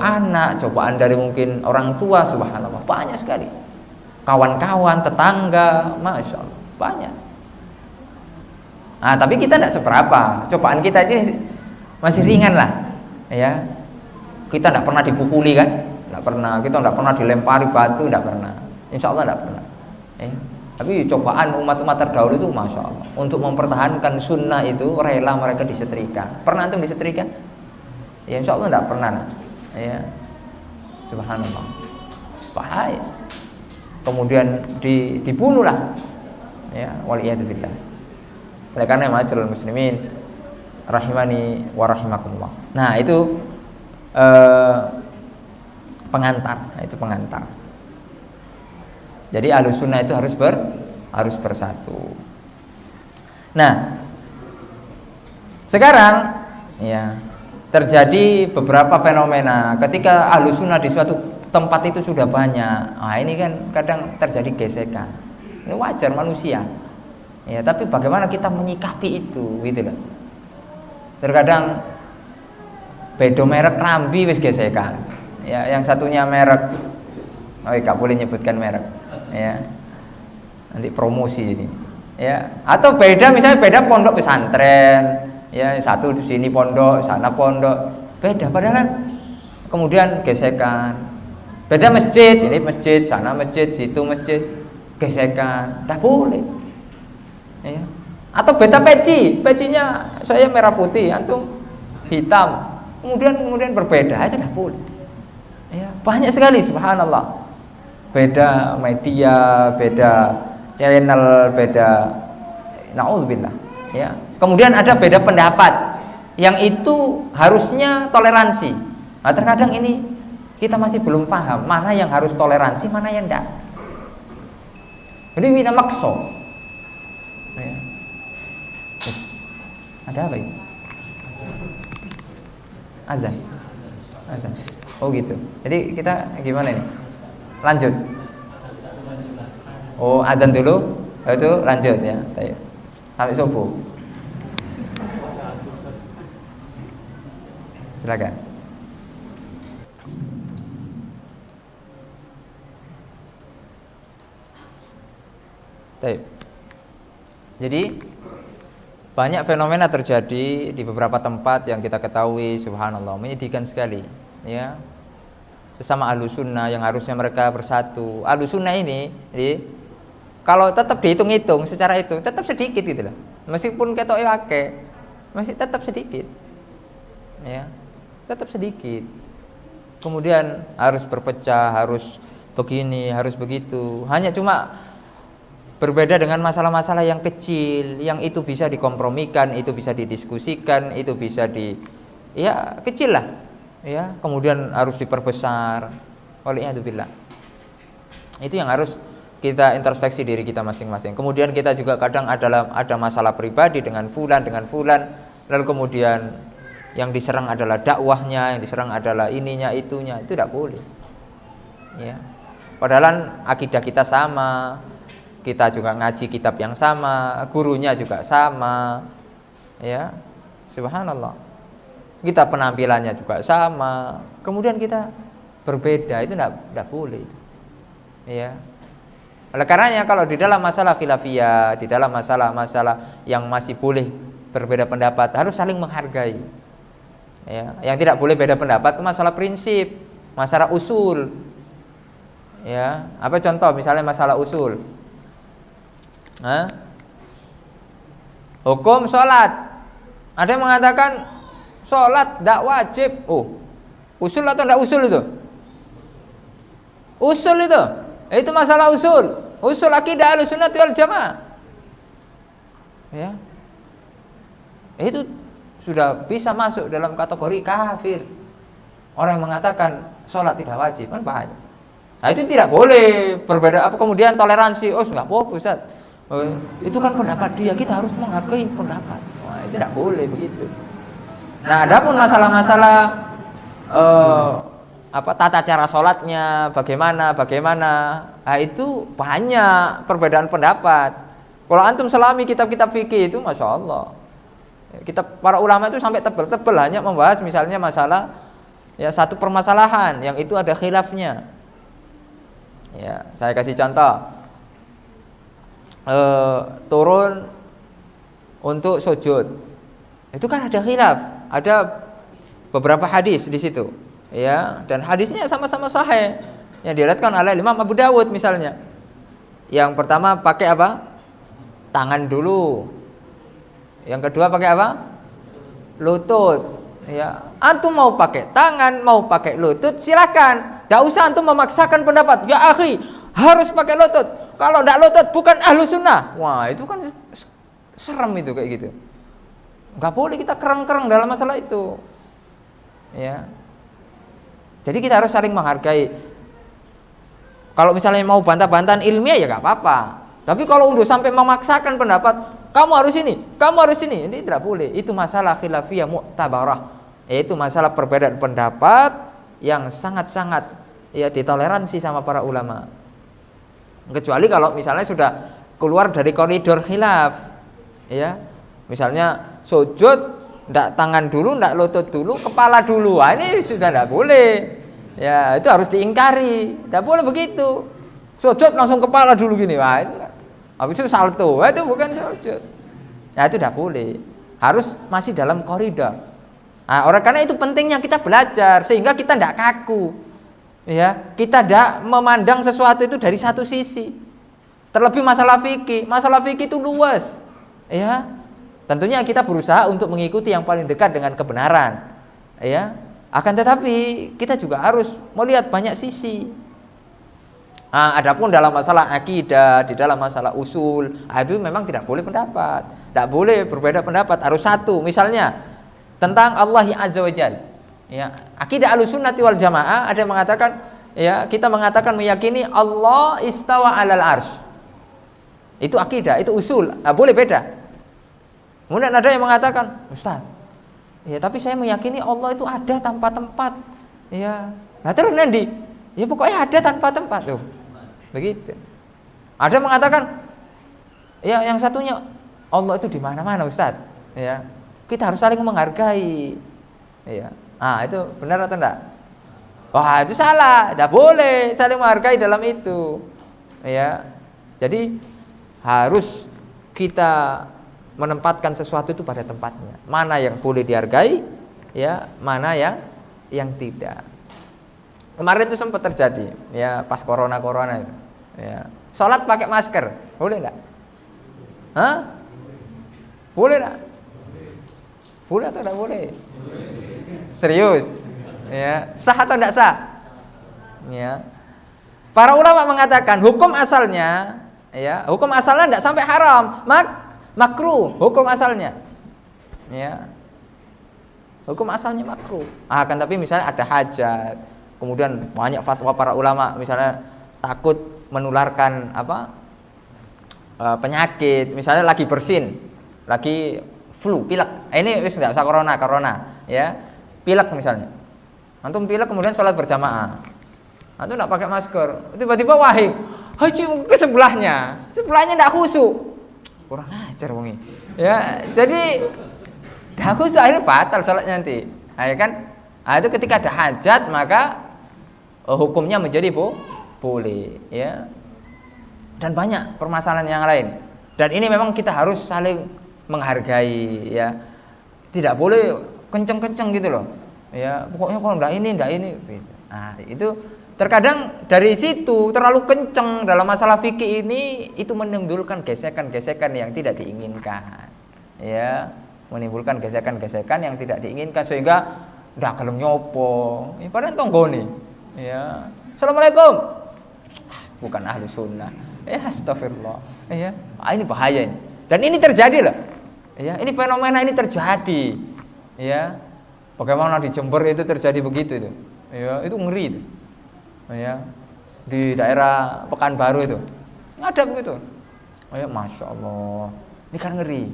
anak, cobaan dari mungkin orang tua, subhanallah, banyak sekali. Kawan-kawan, tetangga, masya Allah, banyak. Nah, tapi kita tidak seberapa, cobaan kita ini masih ringan lah, ya. Kita tidak pernah dipukuli kan, tidak pernah. Kita tidak pernah dilempari batu, tidak pernah. Insya Allah tidak pernah. Ya. Tapi cobaan umat-umat terdahulu itu masya Allah, untuk mempertahankan sunnah itu rela mereka disetrika. Pernah antum disetrika? Ya insya Allah tidak pernah lah. Ya, subhanallah, bahaya. Kemudian dibunuh lah, ya, waliyadzubillah. Oleh karena ma'asyiral muslimin rahimani wa rahimakumullah. Nah itu pengantar. Nah, itu pengantar. Jadi ahlus sunnah itu harus bersatu. Nah sekarang ya terjadi beberapa fenomena ketika ahlus sunnah di suatu tempat itu sudah banyak. Nah ini kan kadang terjadi gesekan. Ini wajar manusia. Ya tapi bagaimana kita menyikapi itu, gitu kan? Terkadang beda merek klambi wis gesekan. Ya yang satunya merek, oh gak boleh nyebutkan merek. Ya nanti promosi ini. Ya atau beda, misalnya beda pondok pesantren. Ya satu di sini pondok, sana pondok, beda padahal kemudian gesekan. Beda masjid, ini masjid, sana masjid, situ masjid, gesekan, tak boleh. Ya. Atau beda pecinya saya merah putih, antum hitam, kemudian berbeda aja, tak boleh. Ya, banyak sekali subhanallah. Beda media, beda channel, beda, naudzubillah. Ya. Kemudian ada beda pendapat, yang itu harusnya toleransi. Nah, terkadang ini kita masih belum paham mana yang harus toleransi, mana yang enggak. Jadi mina makso. Ya. Ada apa ini? Azan. Oh gitu. Jadi kita gimana ini? Lanjut. Oh azan dulu, itu lanjut ya. Sampai subuh. Silakan. Jadi banyak fenomena terjadi di beberapa tempat yang kita ketahui, subhanallah, menyedihkan sekali. Ya, sesama ahlus sunnah yang harusnya mereka bersatu. Ahlus sunnah ini, kalau tetap dihitung-hitung secara itu, tetap sedikit gitu loh. Meskipun ketok akeh, masih tetap sedikit. Ya. Tetap sedikit. Kemudian harus berpecah, harus begini, harus begitu. Hanya cuma berbeda dengan masalah-masalah yang kecil, yang itu bisa dikompromikan, itu bisa didiskusikan, itu bisa ya kecil lah. Ya, kemudian harus diperbesar. Waliyadzubillah. Itu yang harus kita introspeksi diri kita masing-masing. Kemudian kita juga kadang ada masalah pribadi dengan fulan, lalu kemudian yang diserang adalah dakwahnya, yang diserang adalah ininya, itunya, itu tidak boleh. Ya. Padahal akidah kita sama, kita juga ngaji kitab yang sama, gurunya juga sama, ya, subhanallah. Kita penampilannya juga sama, kemudian kita berbeda, itu tidak boleh. Ya. Oleh karenanya kalau di dalam masalah khilafiyah, di dalam masalah-masalah yang masih boleh berbeda pendapat, harus saling menghargai. Ya, yang tidak boleh beda pendapat itu masalah prinsip, masalah usul. Ya, apa contoh misalnya masalah usul? Hukum sholat. Ada yang mengatakan sholat tidak wajib. Oh, usul atau tidak usul itu? Usul itu. Itu masalah usul. Usul akidah Ahlussunnah wal Jamaah. Ya. Itu sudah bisa masuk dalam kategori kafir. Orang yang mengatakan sholat tidak wajib kan bahaya. Nah itu tidak boleh berbeda. Apa kemudian toleransi? Oh nggak apa-apa Ustaz. Oh, itu kan pendapat dia, kita harus menghargai pendapat. Wah, itu tidak boleh begitu. Nah, adapun masalah-masalah tata cara sholatnya, bagaimana, nah, itu banyak perbedaan pendapat. Kalau antum selami kitab-kitab fikih itu, masya Allah, kita para ulama itu sampai tebel-tebel hanya membahas misalnya masalah ya satu permasalahan yang itu ada khilafnya. Ya, saya kasih contoh. Turun untuk sujud itu kan ada khilaf, ada beberapa hadis di situ, ya, dan hadisnya sama-sama sahih yang diriwayatkan oleh Imam Abu Dawud misalnya. Yang pertama pakai apa? Tangan dulu. Yang kedua pakai apa? Lutut. Ya, antum mau pakai tangan, mau pakai lutut, silakan. Tidak usah antum memaksakan pendapat. Ya akhi, harus pakai lutut. Kalau tidak lutut bukan ahlu sunnah. Wah, itu kan serem itu kayak gitu. Nggak boleh kita kereng-kereng dalam masalah itu. Ya. Jadi kita harus saling menghargai. Kalau misalnya mau bantah-bantahan ilmiah ya nggak apa-apa. Tapi kalau udah sampai memaksakan pendapat, kamu harus ini, ini tidak boleh. Itu masalah khilafiyah mu'tabarah. Yaitu masalah perbedaan pendapat yang sangat-sangat ya ditoleransi sama para ulama. Kecuali kalau misalnya sudah keluar dari koridor khilaf, ya, misalnya sujud ndak tangan dulu, ndak lutut dulu, kepala dulu, wah, ini sudah ndak boleh, ya, itu harus diingkari, ndak boleh begitu, sujud langsung kepala dulu gini, wah, itu kan, habis itu salto, wah, itu bukan sujud, ya, itu ndak boleh, harus masih dalam koridor. Nah, karena itu pentingnya kita belajar sehingga kita ndak kaku. Ya, kita tidak memandang sesuatu itu dari satu sisi. Terlebih masalah fikih itu luas. Ya, tentunya kita berusaha untuk mengikuti yang paling dekat dengan kebenaran. Ya, akan tetapi kita juga harus melihat banyak sisi. Adapun dalam masalah akidah, di dalam masalah usul, itu memang tidak boleh pendapat, tidak boleh berbeda pendapat, harus satu. Misalnya tentang Allah Azza wa Jalla. Ya, akidah Ahlussunnah wal Jamaah ada yang mengatakan, ya, kita mengatakan meyakini Allah istawa 'alal arsy. Itu akidah, itu usul. Boleh beda. Kemudian ada yang mengatakan, Ustaz, ya, tapi saya meyakini Allah itu ada tanpa tempat. Ya. Nah, terus nanti, ya pokoknya ada tanpa tempat. Loh. Begitu. Ada yang mengatakan, ya, yang satunya Allah itu di mana-mana, Ustaz. Ya. Kita harus saling menghargai. Ya. Itu benar atau enggak? Wah, itu salah, tidak boleh saling menghargai dalam itu. Ya. Jadi harus kita menempatkan sesuatu itu pada tempatnya. Mana yang boleh dihargai, ya, mana yang tidak. Kemarin itu sempat terjadi, ya, pas corona itu. Ya. Sholat pakai masker, boleh enggak? Boleh enggak? Boleh atau enggak boleh? Serius, ya, sah atau tidak sah? Ya, para ulama mengatakan hukum asalnya, ya, hukum asalnya tidak sampai haram, makruh, hukum asalnya, ya, hukum asalnya makruh. Kan tapi misalnya ada hajat, kemudian banyak fatwa para ulama, misalnya takut menularkan penyakit, misalnya lagi bersin, lagi flu, pilek, ini wis nggak usah corona, ya. Pilek misalnya, antum pilek kemudian sholat berjamaah, antum tidak pakai masker, tiba-tiba wahid, haji ke sebelahnya tidak khusyuk, kurang ajar wongi, ya, jadi tidak khusyuk akhirnya batal sholatnya nanti, ya kan? Itu ketika ada hajat maka hukumnya menjadi boleh, ya, dan banyak permasalahan yang lain, dan ini memang kita harus saling menghargai, ya, tidak boleh kenceng-kenceng gitu loh, ya, pokoknya kalau enggak ini gitu. Itu terkadang dari situ terlalu kenceng dalam masalah fikih ini, itu menimbulkan gesekan-gesekan yang tidak diinginkan, ya, menimbulkan gesekan-gesekan yang tidak diinginkan sehingga ndak gelem nyopo, ya, padahal tonggone, ya, assalamualaikum, bukan ahlu sunnah, ya, astagfirullah, ya, ini bahaya ini, dan ini terjadi loh, ya, ini fenomena ini terjadi. Ya, bagaimana di Jember itu terjadi begitu itu, ya, itu ngeri itu, ya, di daerah Pekanbaru itu ada begitu, Ya Masya Allah, ini kan ngeri.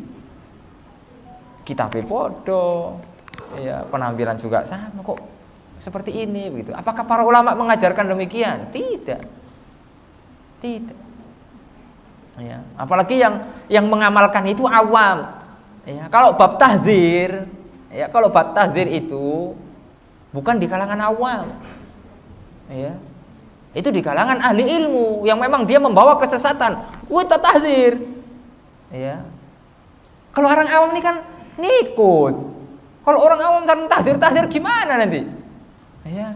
Kita podo, ya penampilan juga sama kok seperti ini begitu. Apakah para ulama mengajarkan demikian? Tidak. Ya, apalagi yang mengamalkan itu awam. Ya, kalau bab tahdzir itu bukan di kalangan awam. Ya. Itu di kalangan ahli ilmu yang memang dia membawa kesesatan. Kita tahdzir. Ya. Kalau orang awam ini kan ngikut. Kalau orang awam kan tahdzir gimana nanti? Ya.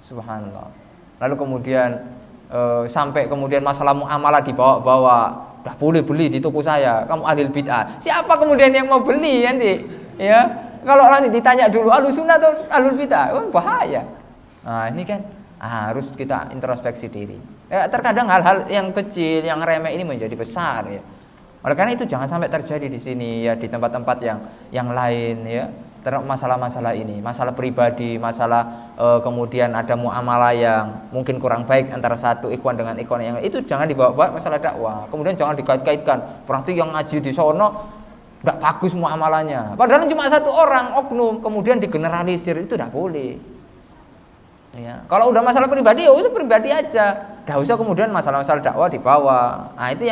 Subhanallah. Lalu kemudian sampai kemudian masalah muamalah dibawa-bawa. Udah boleh beli di toko saya, kamu ahli bid'ah. Siapa kemudian yang mau beli nanti? Ya. Kalau nanti ditanya dulu ahlu sunnah atau ahlu bid'ah, bahaya. Nah, ini kan harus kita introspeksi diri. Ya, terkadang hal-hal yang kecil, yang remeh ini menjadi besar ya. Oleh karena itu jangan sampai terjadi di sini ya, di tempat-tempat yang lain ya. Masalah-masalah ini, masalah pribadi, masalah kemudian ada muamalah yang mungkin kurang baik antara satu ikhwan dengan ikhwan yang lain, itu jangan dibawa-bawa masalah dakwah. Kemudian jangan dikait-kaitkan. Berarti yang ngaji di sono tidak bagus muamalahnya. Padahal cuma satu orang oknum, kemudian digeneralisir, itu tidak boleh. Ya, kalau udah masalah pribadi, ya itu pribadi aja. Gak usah kemudian masalah-masalah dakwah dibawa. Nah, itu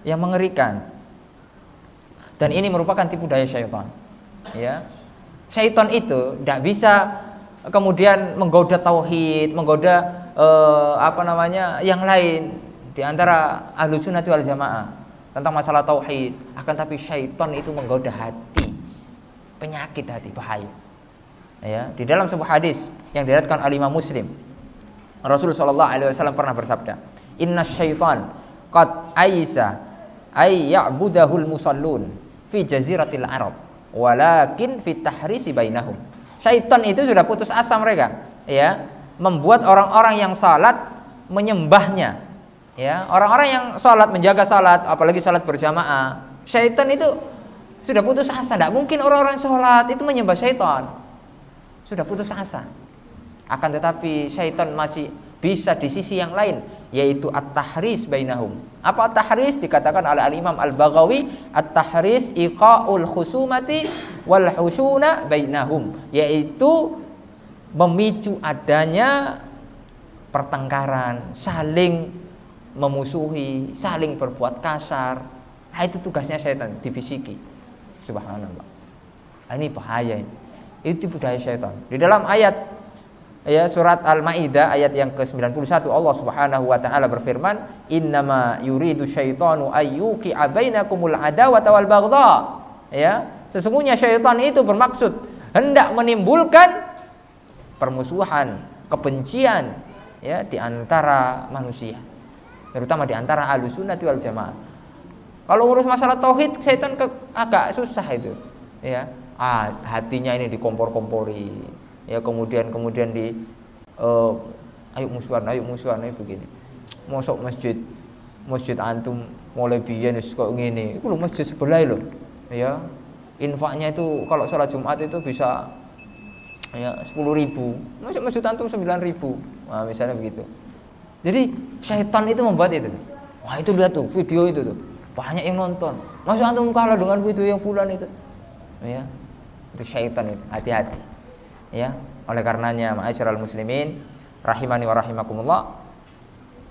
yang mengerikan. Dan ini merupakan tipu daya syaitan. Ya. Syaitan itu tidak bisa kemudian menggoda tauhid, menggoda yang lain di antara Ahlus Sunnah wal Jamaah tentang masalah tauhid. Akan tapi syaitan itu menggoda hati, penyakit hati, bahaya. Ya, di dalam sebuah hadis yang diriwayatkan oleh Imam Muslim, Rasulullah sallallahu alaihi wasallam pernah bersabda, "Inna syaitan qad aisa ay ya'budahul musallun fi jaziratil Arab, walakin fi tahrisi bainahum." Syaitan itu sudah putus asa mereka, ya, membuat orang-orang yang salat menyembahnya. Ya, orang-orang yang salat, menjaga salat, apalagi salat berjamaah. Syaitan itu sudah putus asa, tidak mungkin orang-orang salat itu menyembah syaitan. Sudah putus asa. Akan tetapi syaitan masih bisa di sisi yang lain, yaitu at-tahris bainahum. Apa at-tahris? Dikatakan oleh al-Imam Al-Baghawi, at-tahris iqa'ul khusumati wal husuna bainahum, yaitu memicu adanya pertengkaran, saling memusuhi, saling berbuat kasar. Nah, itu tugasnya syaitan, dibisiki. Subhanallah. Ini bahaya ini. Itu tipu daya syaitan. Di dalam ayat ya surat Al-Maidah ayat yang ke-91 Allah Subhanahu wa taala berfirman, "Innama yuridu syaitanu ayyuqi'a bainakumul adawata wal baghdha." Ya, sesungguhnya syaitan itu bermaksud hendak menimbulkan permusuhan, kebencian ya di antara manusia, terutama di antara Ahlus Sunnah wal Jamaah. Kalau urus masalah tauhid, syaitan agak susah itu. Ya. Hatinya ini dikompor-kompori. Ya, kemudian di ayo musuhan begini. Mosok masjid antum mulai biyen wis kok ngene. Iku lho masjid sebelah lho. Ya. Infaknya itu kalau sholat Jumat itu bisa ya 10.000. Masjid antum 9.000. Nah, misalnya begitu. Jadi syaitan itu membuat itu. Wah, itu lihat tuh video itu tuh. Banyak yang nonton. Masa antum kalah dengan video yang fulan itu. Ya. Itu syaitan itu, hati-hati. Ya, oleh karenanya ma'asyiral muslimin rahimani wa rahimakumullah,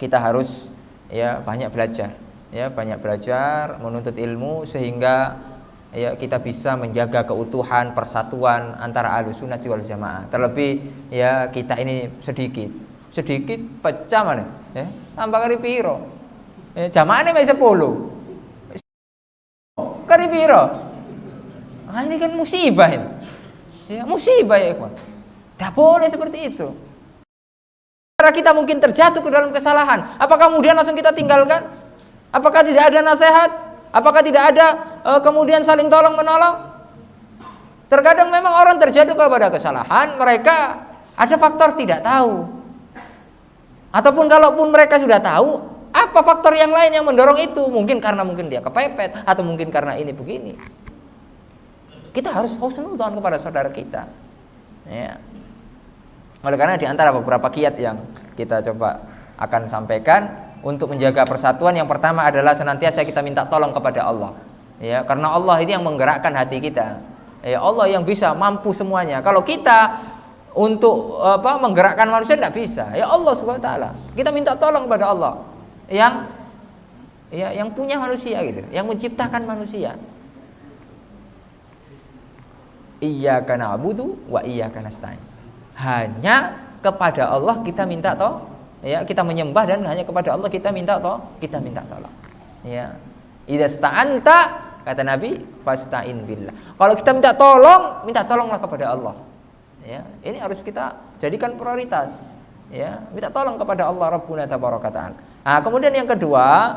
kita harus ya banyak belajar, menuntut ilmu sehingga ya kita bisa menjaga keutuhan persatuan antara Ahlus Sunnah wal Jamaah. Terlebih ya kita ini sedikit pecah mana ya, tambah kali piro. Ya, jamaahnya masih 10. Kali piro? Nah, ini kan musibah ini. Ya, musibah ya, ikhwan. Tidak boleh seperti itu. Karena kita mungkin terjatuh ke dalam kesalahan, apakah kemudian langsung kita tinggalkan? Apakah tidak ada nasihat? Apakah tidak ada kemudian saling tolong menolong? Terkadang memang orang terjatuh kepada kesalahan, mereka ada faktor tidak tahu. Ataupun kalaupun mereka sudah tahu, apa faktor yang lain yang mendorong itu? Mungkin dia kepepet, atau mungkin karena ini begini. Kita harus husnudzon kepada saudara kita. Ya. Oleh karena di antara beberapa kiat yang kita coba akan sampaikan, untuk menjaga persatuan, yang pertama adalah senantiasa kita minta tolong kepada Allah. Ya, karena Allah itu yang menggerakkan hati kita. Ya, Allah yang bisa mampu semuanya. Kalau kita untuk menggerakkan manusia tidak bisa. Ya Allah Subhanahu wa taala. Kita minta tolong kepada Allah yang punya manusia gitu, yang menciptakan manusia. Iyyaka na'budu wa iyyaka nasta'in. Hanya kepada Allah kita minta kita menyembah, dan hanya kepada Allah kita minta tolong. Ya. Idza sta'anta, kata Nabi, fasta'in billah. Kalau kita minta tolonglah kepada Allah. Ya, ini harus kita jadikan prioritas. Ya, minta tolong kepada Allah Rabbuna tabaraka ta'ala. Nah, kemudian yang kedua,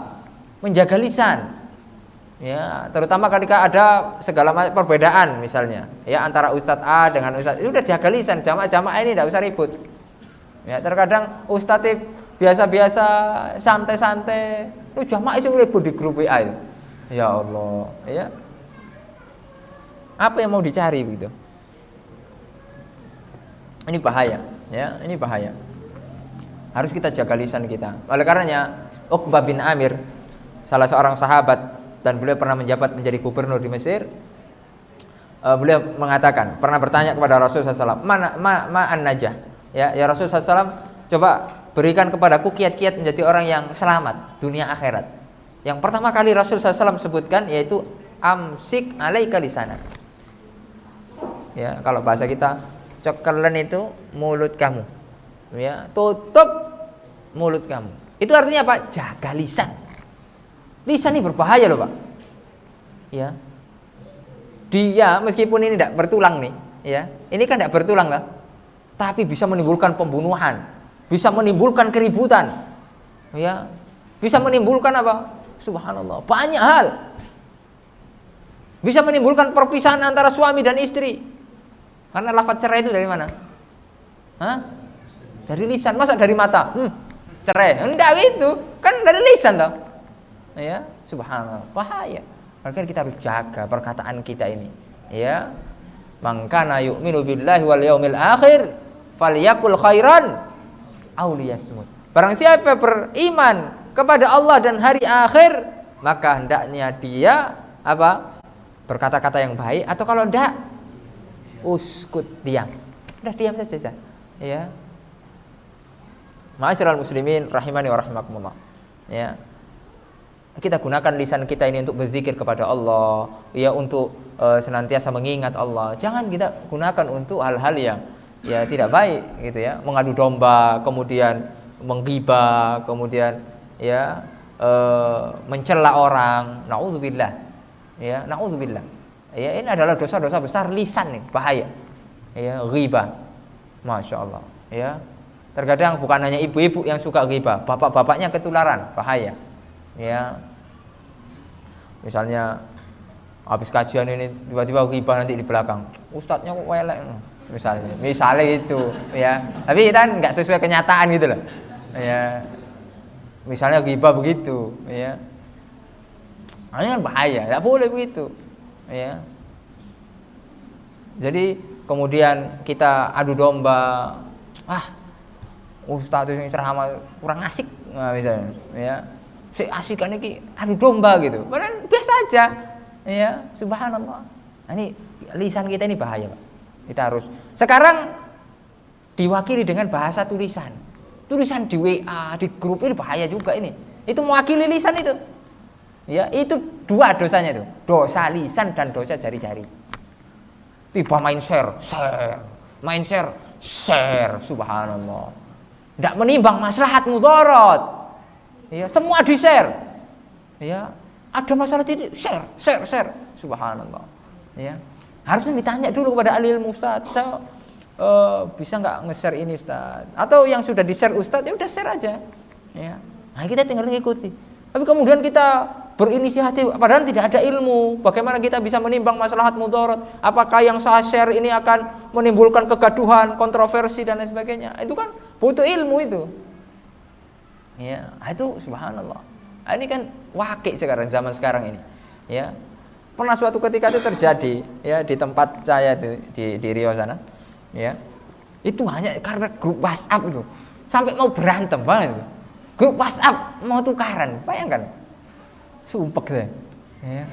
menjaga lisan. Ya, terutama ketika ada segala macam perbedaan misalnya, ya, antara ustadz A dengan ustadz, itu udah jaga lisan. Jamaah ini tidak usah ribut. Ya, terkadang ustadz biasa-biasa, santai-santai, lu jamaah itu ribut di grup WA itu. Ya Allah, ya. Apa yang mau dicari begitu? Ini bahaya, ya, ini bahaya. Harus kita jaga lisan kita. Oleh karenanya, Uqbah bin Amir, salah seorang sahabat, dan beliau pernah menjabat menjadi gubernur di Mesir. Beliau mengatakan, pernah bertanya kepada Rasulullah SAW, ma'an najah. Ya Rasulullah SAW, coba berikan kepadaku kiat-kiat menjadi orang yang selamat dunia akhirat. Yang pertama kali Rasulullah SAW sebutkan yaitu amsik alaika lisanak. Ya, kalau bahasa kita, cekelen itu mulut kamu. Ya, tutup mulut kamu. Itu artinya apa? Jaga lisan. Lisan ini berbahaya loh Pak. Ya. Dia meskipun ini tidak bertulang nih, ya. Ini kan tidak bertulang lah. Tapi bisa menimbulkan pembunuhan, bisa menimbulkan keributan. Ya. Bisa menimbulkan apa? Subhanallah, banyak hal. Bisa menimbulkan perpisahan antara suami dan istri. Karena lafaz cerai itu dari mana? Hah? Dari lisan, masa dari mata? Cerai. Enggak gitu. Kan dari lisan toh. Ya, subhanallah, bahaya. Maka kita harus jaga perkataan kita ini. Ya. Man kana yu'minu billahi wal yaumil akhir falyakul khairan aw liyasmut. Barang siapa beriman kepada Allah dan hari akhir, maka hendaknya dia berkata-kata yang baik, atau kalau enggak, uskut, diam. Udah diam saja. Ya. Ma'asyiral muslimin rahimani wa rahimakumullah. Ya. Kita gunakan lisan kita ini untuk berzikir kepada Allah, ya, untuk senantiasa mengingat Allah. Jangan kita gunakan untuk hal-hal yang ya tidak baik gitu ya, mengadu domba, kemudian menggibah, kemudian ya mencela orang. Naudzubillah. Ya, naudzubillah. Ya, ini adalah dosa-dosa besar lisan nih, bahaya. Ya, ghibah. Masya Allah. Ya. Terkadang bukan hanya ibu-ibu yang suka ghibah, bapak-bapaknya ketularan, bahaya. Ya. Misalnya habis kajian ini tiba-tiba ghibah nanti di belakang. Ustadznya kok welek. Misalnya itu, ya. Tapi kan nggak sesuai kenyataan gitu loh. Ya. Misalnya ghibah begitu, ya. Ini kan bahaya, nggak boleh begitu. Ya. Jadi kemudian kita adu domba, ustadz ini ceramah kurang asik, misalnya, ya, si asikan ini adu domba gitu, padahal biasa aja, ya, subhanallah. Ini lisan kita ini bahaya Pak. Kita harus sekarang diwakili dengan bahasa tulisan di WA, di grup, ini bahaya juga ini. Itu mewakili lisan itu. Ya, itu dua dosanya itu. Dosa lisan dan dosa jari-jari. Tiba main share, main share, subhanallah. Tidak menimbang maslahat mudarat. Ya, semua di-share. Ya, ada masalah tidak, share, subhanallah. Ya. Harusnya ditanya dulu kepada ahli ilmu, Ustaz, saya bisa nggak nge-share ini Ustaz? Atau yang sudah di-share Ustaz, ya udah share aja. Ya. Nah, kita tinggal mengikuti. Tapi kemudian kita berinisiatif, padahal tidak ada ilmu. Bagaimana kita bisa menimbang maslahat mudarat? Apakah yang saya share ini akan menimbulkan kegaduhan, kontroversi dan lain sebagainya? Itu kan butuh ilmu itu. Ya, itu subhanallah. Ini kan wakil sekarang, zaman sekarang ini. Ya. Pernah suatu ketika itu terjadi, ya, di tempat saya di Riau sana. Ya. Itu hanya karena grup WhatsApp itu. Sampai mau berantem banget. grup WhatsApp mau tukaran, bayangkan, sumpek saya, ya.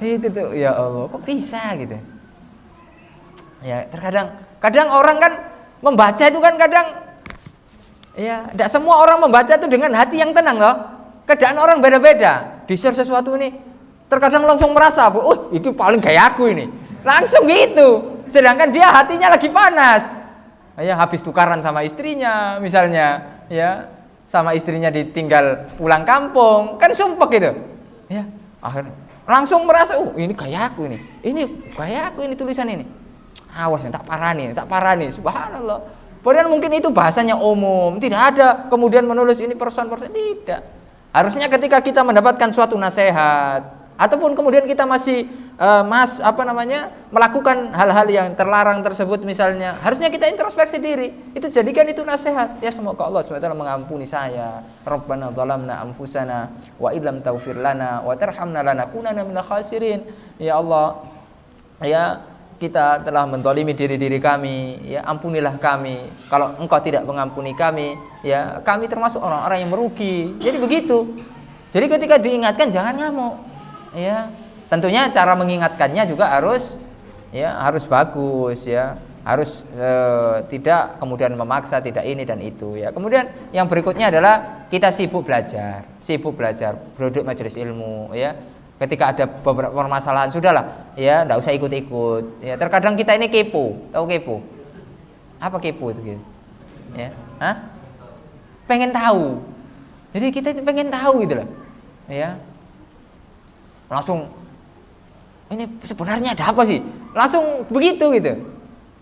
Itu tuh, ya Allah, kok bisa gitu? Ya, kadang orang kan membaca itu kan kadang, ya, tidak semua orang membaca itu dengan hati yang tenang loh. Keadaan orang beda-beda. Di-share sesuatu ini, terkadang langsung merasa, ini paling gaya aku ini, langsung gitu. Sedangkan dia hatinya lagi panas. Ya, habis tukaran sama istrinya misalnya, ya, sama istrinya ditinggal pulang kampung, kan sumpek gitu, ya, langsung merasa, ini gaya aku ini tulisan ini, awas tak parani, subhanallah. Padahal mungkin itu bahasanya umum, tidak ada kemudian menulis ini person, tidak. Harusnya ketika kita mendapatkan suatu nasihat ataupun kemudian kita masih melakukan hal-hal yang terlarang tersebut misalnya, harusnya kita introspeksi diri, itu jadikan itu nasihat. Ya, semoga Allah SWT mengampuni saya. Rabbana dhalamna anfusana wa illam taghfir lana wa tarhamna lanakunanna minal khasirin. Ya Allah, ya, kita telah menzalimi diri kami, ya, ampunilah kami. Kalau Engkau tidak mengampuni kami, ya, kami termasuk orang-orang yang merugi. Jadi begitu. Jadi ketika diingatkan jangan ngamuk. Ya, tentunya cara mengingatkannya juga harus bagus, ya, harus tidak kemudian memaksa, tidak ini dan itu, ya. Kemudian yang berikutnya adalah kita sibuk belajar, duduk majelis ilmu, ya. Ketika ada beberapa permasalahan, sudahlah, ya, tidak usah ikut-ikut, ya. Terkadang kita ini kepo, tahu kepo? Apa kepo itu gitu? Ya, pengen tahu. Jadi kita pengen tahu gitu loh, ya. Langsung, ini sebenarnya ada apa sih? Langsung begitu gitu.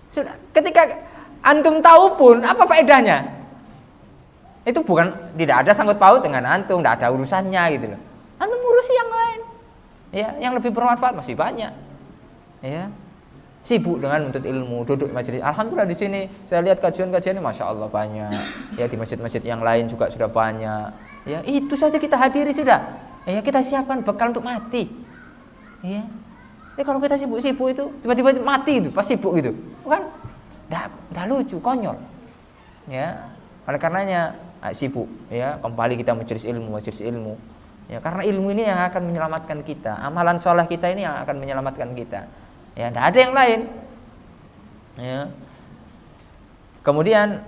Sudah, ketika antum tahu pun apa faedahnya? Itu tidak ada sangkut paut dengan antum, tidak ada urusannya gitu loh. Antum urusi yang lain, ya, yang lebih bermanfaat masih banyak, ya. Sibuk dengan menuntut ilmu, duduk majelis. Alhamdulillah di sini saya lihat kajian-kajiannya, masya Allah banyak. Ya, di masjid-masjid yang lain juga sudah banyak. Ya, itu saja kita hadiri sudah. Ya, kita siapkan bekal untuk mati. Ya. Kalau kita sibuk-sibuk itu tiba-tiba mati itu pas sibuk gitu, kan? Dah lucu, konyol. Ya. Oleh karenanya sibuk, ya, kembali kita majelis ilmu. Ya, karena ilmu ini yang akan menyelamatkan kita. Amalan soleh kita ini yang akan menyelamatkan kita. Ya, tidak ada yang lain. Ya. Kemudian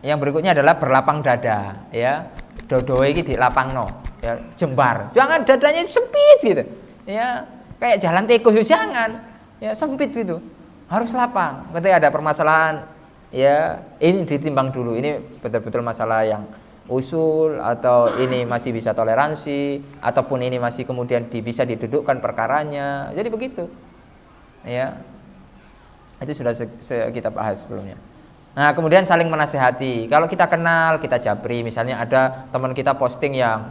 yang berikutnya adalah berlapang dada, ya. Dodoe iki dilapangno, ya, jembar. Jangan dadanya sempit gitu. Ya, kayak jalan tikus, jangan. Ya, sempit gitu. Harus lapang. Ketika ada permasalahan, ya, ini ditimbang dulu. Ini betul-betul masalah yang usul atau ini masih bisa toleransi ataupun ini masih kemudian bisa didudukkan perkaranya. Jadi begitu. Ya. Itu sudah kita bahas sebelumnya. Nah, kemudian saling menasihati. Kalau kita kenal, kita japri. Misalnya ada teman kita posting yang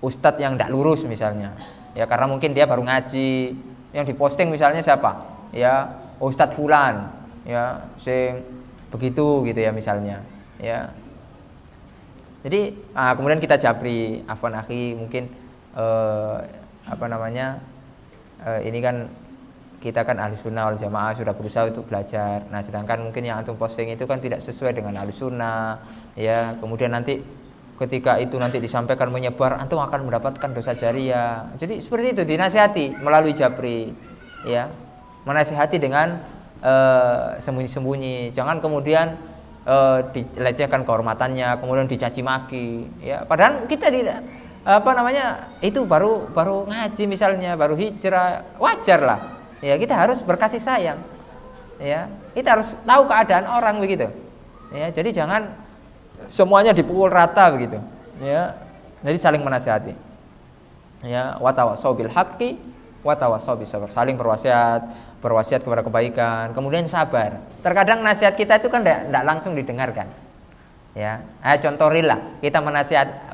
ustadz yang tidak lurus misalnya, ya, karena mungkin dia baru ngaji. Yang diposting misalnya siapa? Ya, ustadz fulan, ya, sing begitu gitu ya misalnya, ya. Jadi kemudian kita japri, afwan akhi, mungkin ini kan kita kan ahli sunnah wal jamaah, sudah berusaha untuk belajar. Nah, sedangkan mungkin yang antum posting itu kan tidak sesuai dengan ahli sunnah, ya. Kemudian nanti ketika itu nanti disampaikan menyebar, antum akan mendapatkan dosa jariah. Jadi seperti itu, dinasihati melalui japri, ya. Menasihati dengan sembunyi-sembunyi. Jangan kemudian dilecehkan kehormatannya, kemudian dicaci maki, ya. Padahal kita tidak itu baru ngaji misalnya, baru hijrah, wajar lah. Ya, kita harus berkasih sayang. Ya, kita harus tahu keadaan orang begitu. Ya, jadi jangan semuanya dipukul rata begitu. Ya. Jadi saling menasihati. Ya, wa tawassaw bil haqqi wa tawassaw bis sabr. Saling berwasiat kepada kebaikan, kemudian sabar. Terkadang nasihat kita itu kan tidak langsung didengarkan. Ya. Contoh real lah, kita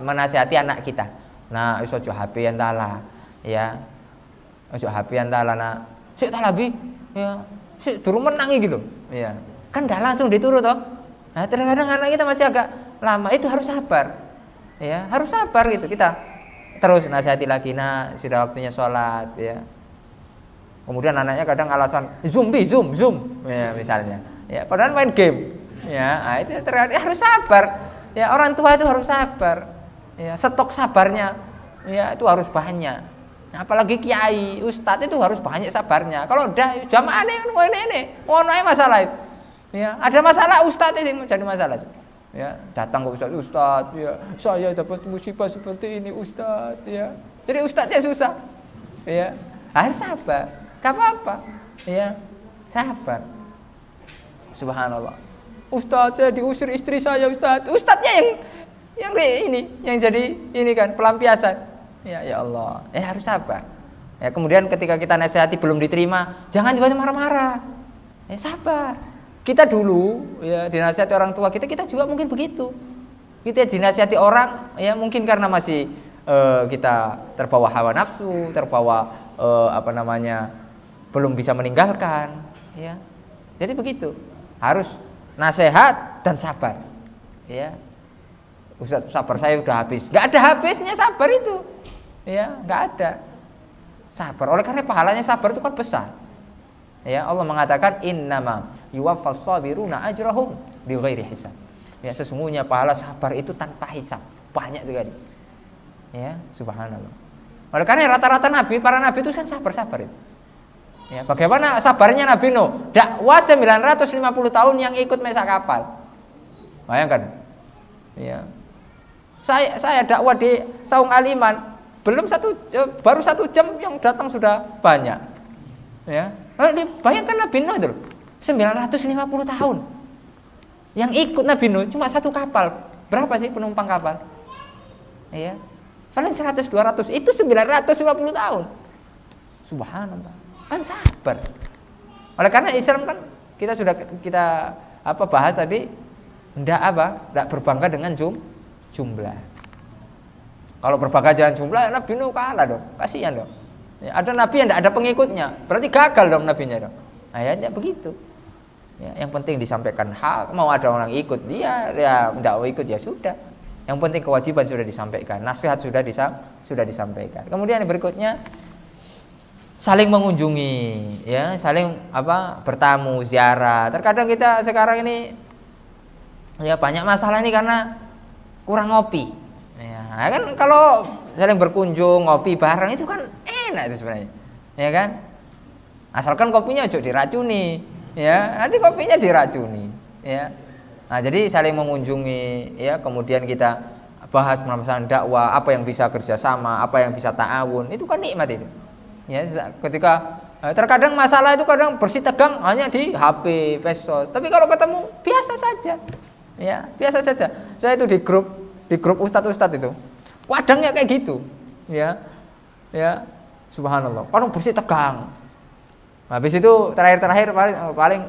menasihati anak kita. Nah, iso aja HP entahlah. Ya. Ojo HP entahlah nak. Sik tak labi, ya, sik durung menang iki lho. Ya. Kan ndak langsung diturut toh. Nah, terkadang anak kita masih agak lama, itu harus sabar. Ya, harus sabar gitu. Kita terus nasihati lagi, nah, sudah waktunya sholat, ya. Kemudian anaknya kadang alasan zoom, ya, misalnya. Ya, padahal main game. Ya, itu terkadang harus sabar. Ya, orang tua itu harus sabar. Ya, stok sabarnya ya itu harus banyak. Apalagi kiai, ustadz itu harus banyak sabarnya. Kalau udah jamaah ini, ngono masalah itu. Ya, ada masalah ustadz sih jadi masalah itu. Ya, datang ke ustadz, ya, saya dapat musibah seperti ini ustadz, ya. Jadi ustadznya susah. Ya, harus sabar. Gak apa-apa. Ya, sabar. Subhanallah. Ustadz, saya diusir istri saya, ustadz. Ustadznya yang jadi ini kan pelampiasan. Ya Allah, harus sabar. Ya, kemudian ketika kita nasihati belum diterima, jangan tiba-tiba marah-marah. Sabar. Kita dulu ya dinasihati orang tua kita juga mungkin begitu. Kita dinasihati orang ya mungkin karena masih kita terbawa hawa nafsu, terbawa belum bisa meninggalkan. Ya, jadi begitu. Harus nasihat dan sabar. Ya, Ustaz, sabar saya udah habis. Nggak ada habisnya sabar itu. Ya, nggak ada. Sabar. Oleh karena pahalanya sabar itu kan besar. Ya, Allah mengatakan innama yuwaffas sabiruna ajrahum bighairi hisab. Ya, sesungguhnya pahala sabar itu tanpa hisab. Banyak sekali. Ya, subhanallah. Oleh karena rata-rata nabi, para nabi itu kan sabar-sabar itu. Ya, bagaimana sabarnya Nabi Nuh? Dakwah 950 tahun yang ikut mesak kapal. Bayangkan. Ya. Saya dakwah di Saung Al-Iman baru 1 jam yang datang sudah banyak. Ya. Bayangkan Nabi Nuh itu 950 tahun. Yang ikut Nabi Nuh cuma 1 kapal. Berapa sih penumpang kapal? Ya. Paling 100 200. Itu 950 tahun. Subhanallah. Kan sabar. Oleh karena Islam kan kita sudah bahas tadi enggak berbangga dengan jumlah. Kalau berbangga dengan jumlah Nabi Nuh kalah dong, kasihan dong. Ya, ada nabi yang enggak ada pengikutnya, berarti gagal dong nabinya dong. Ayatnya begitu. Ya, yang penting disampaikan hak, mau ada orang ikut dia, ya enggak mau ikut ya sudah. Yang penting kewajiban sudah disampaikan, nasihat sudah disampaikan. Kemudian yang berikutnya saling mengunjungi, ya, saling bertamu, ziarah. Terkadang kita sekarang ini ya banyak masalah ini karena kurang ngopi. Ya, kan kalau saling berkunjung, ngopi bareng itu kan enak itu sebenarnya. Ya kan? Asalkan kopinya ojo diracuni, ya. Nanti kopinya diracuni, ya. Nah, jadi saling mengunjungi, ya, kemudian kita bahas permasalahan dakwah, apa yang bisa kerjasama, apa yang bisa ta'awun, itu kan nikmat itu. Ya, ketika terkadang masalah itu kadang bersitegang hanya di HP, Facebook. Tapi kalau ketemu biasa saja. Ya, biasa saja. Saya itu di grup ustadz-ustadz itu. Kadangnya kayak gitu. Ya. Ya, subhanallah. Kadang bersitegang. Habis itu terakhir paling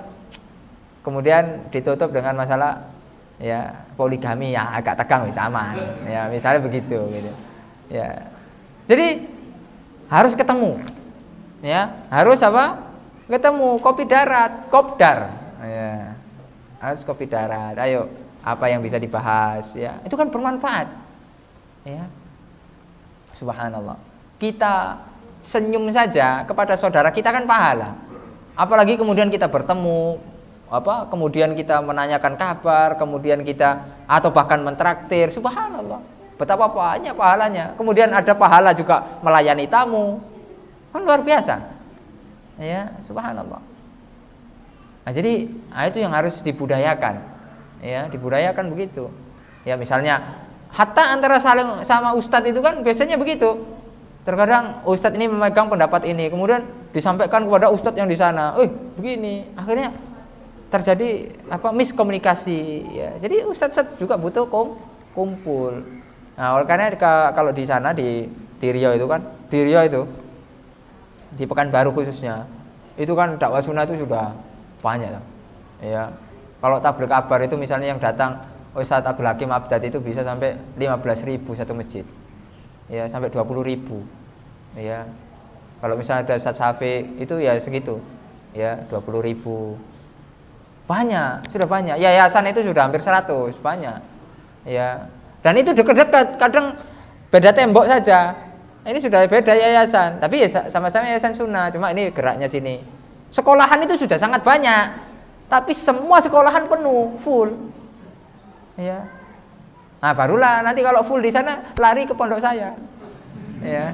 kemudian ditutup dengan masalah ya poligami ya agak tegang sama. Ya, misalnya begitu gitu. Ya. Jadi harus ketemu. Ya, harus ketemu, kopi darat, kopdar. Ya. Harus kopi darat. Ayo, apa yang bisa dibahas, ya. Itu kan bermanfaat. Ya. Subhanallah. Kita senyum saja kepada saudara kita kan pahala. Apalagi kemudian kita bertemu, kemudian kita menanyakan kabar, kemudian kita atau bahkan mentraktir, subhanallah. Betapa banyak pahalanya. Kemudian ada pahala juga melayani tamu. Kan luar biasa. Ya, subhanallah. Nah, jadi itu yang harus dibudayakan. Ya, dibudayakan begitu. Ya, misalnya hatta antara sama ustadz itu kan biasanya begitu. Terkadang ustadz ini memegang pendapat ini, kemudian disampaikan kepada ustadz yang di sana. Begini. Akhirnya terjadi miskomunikasi, ya. Jadi ustadz juga butuh kumpul. Nah, oleh karena kalau di sana di Riau itu di Pekanbaru khususnya, itu kan dakwah sunnah itu sudah banyak, ya. Kalau tabligh akbar itu misalnya yang datang Ustadz Abdul Hakim Abdad itu bisa sampai 15.000 satu masjid, ya, sampai 20.000, ya. Kalau misalnya ada Ustadz Syafi itu ya segitu, ya, 20.000. Banyak, sudah banyak. Yayasan itu sudah hampir 100, banyak, ya. Dan itu dekat-dekat, kadang beda tembok saja. Ini sudah beda yayasan, tapi ya sama-sama yayasan sunnah, cuma ini geraknya sini. Sekolahan itu sudah sangat banyak, tapi semua sekolahan penuh, full. Ya. Nah, barulah nanti kalau full di sana lari ke pondok saya. Ya.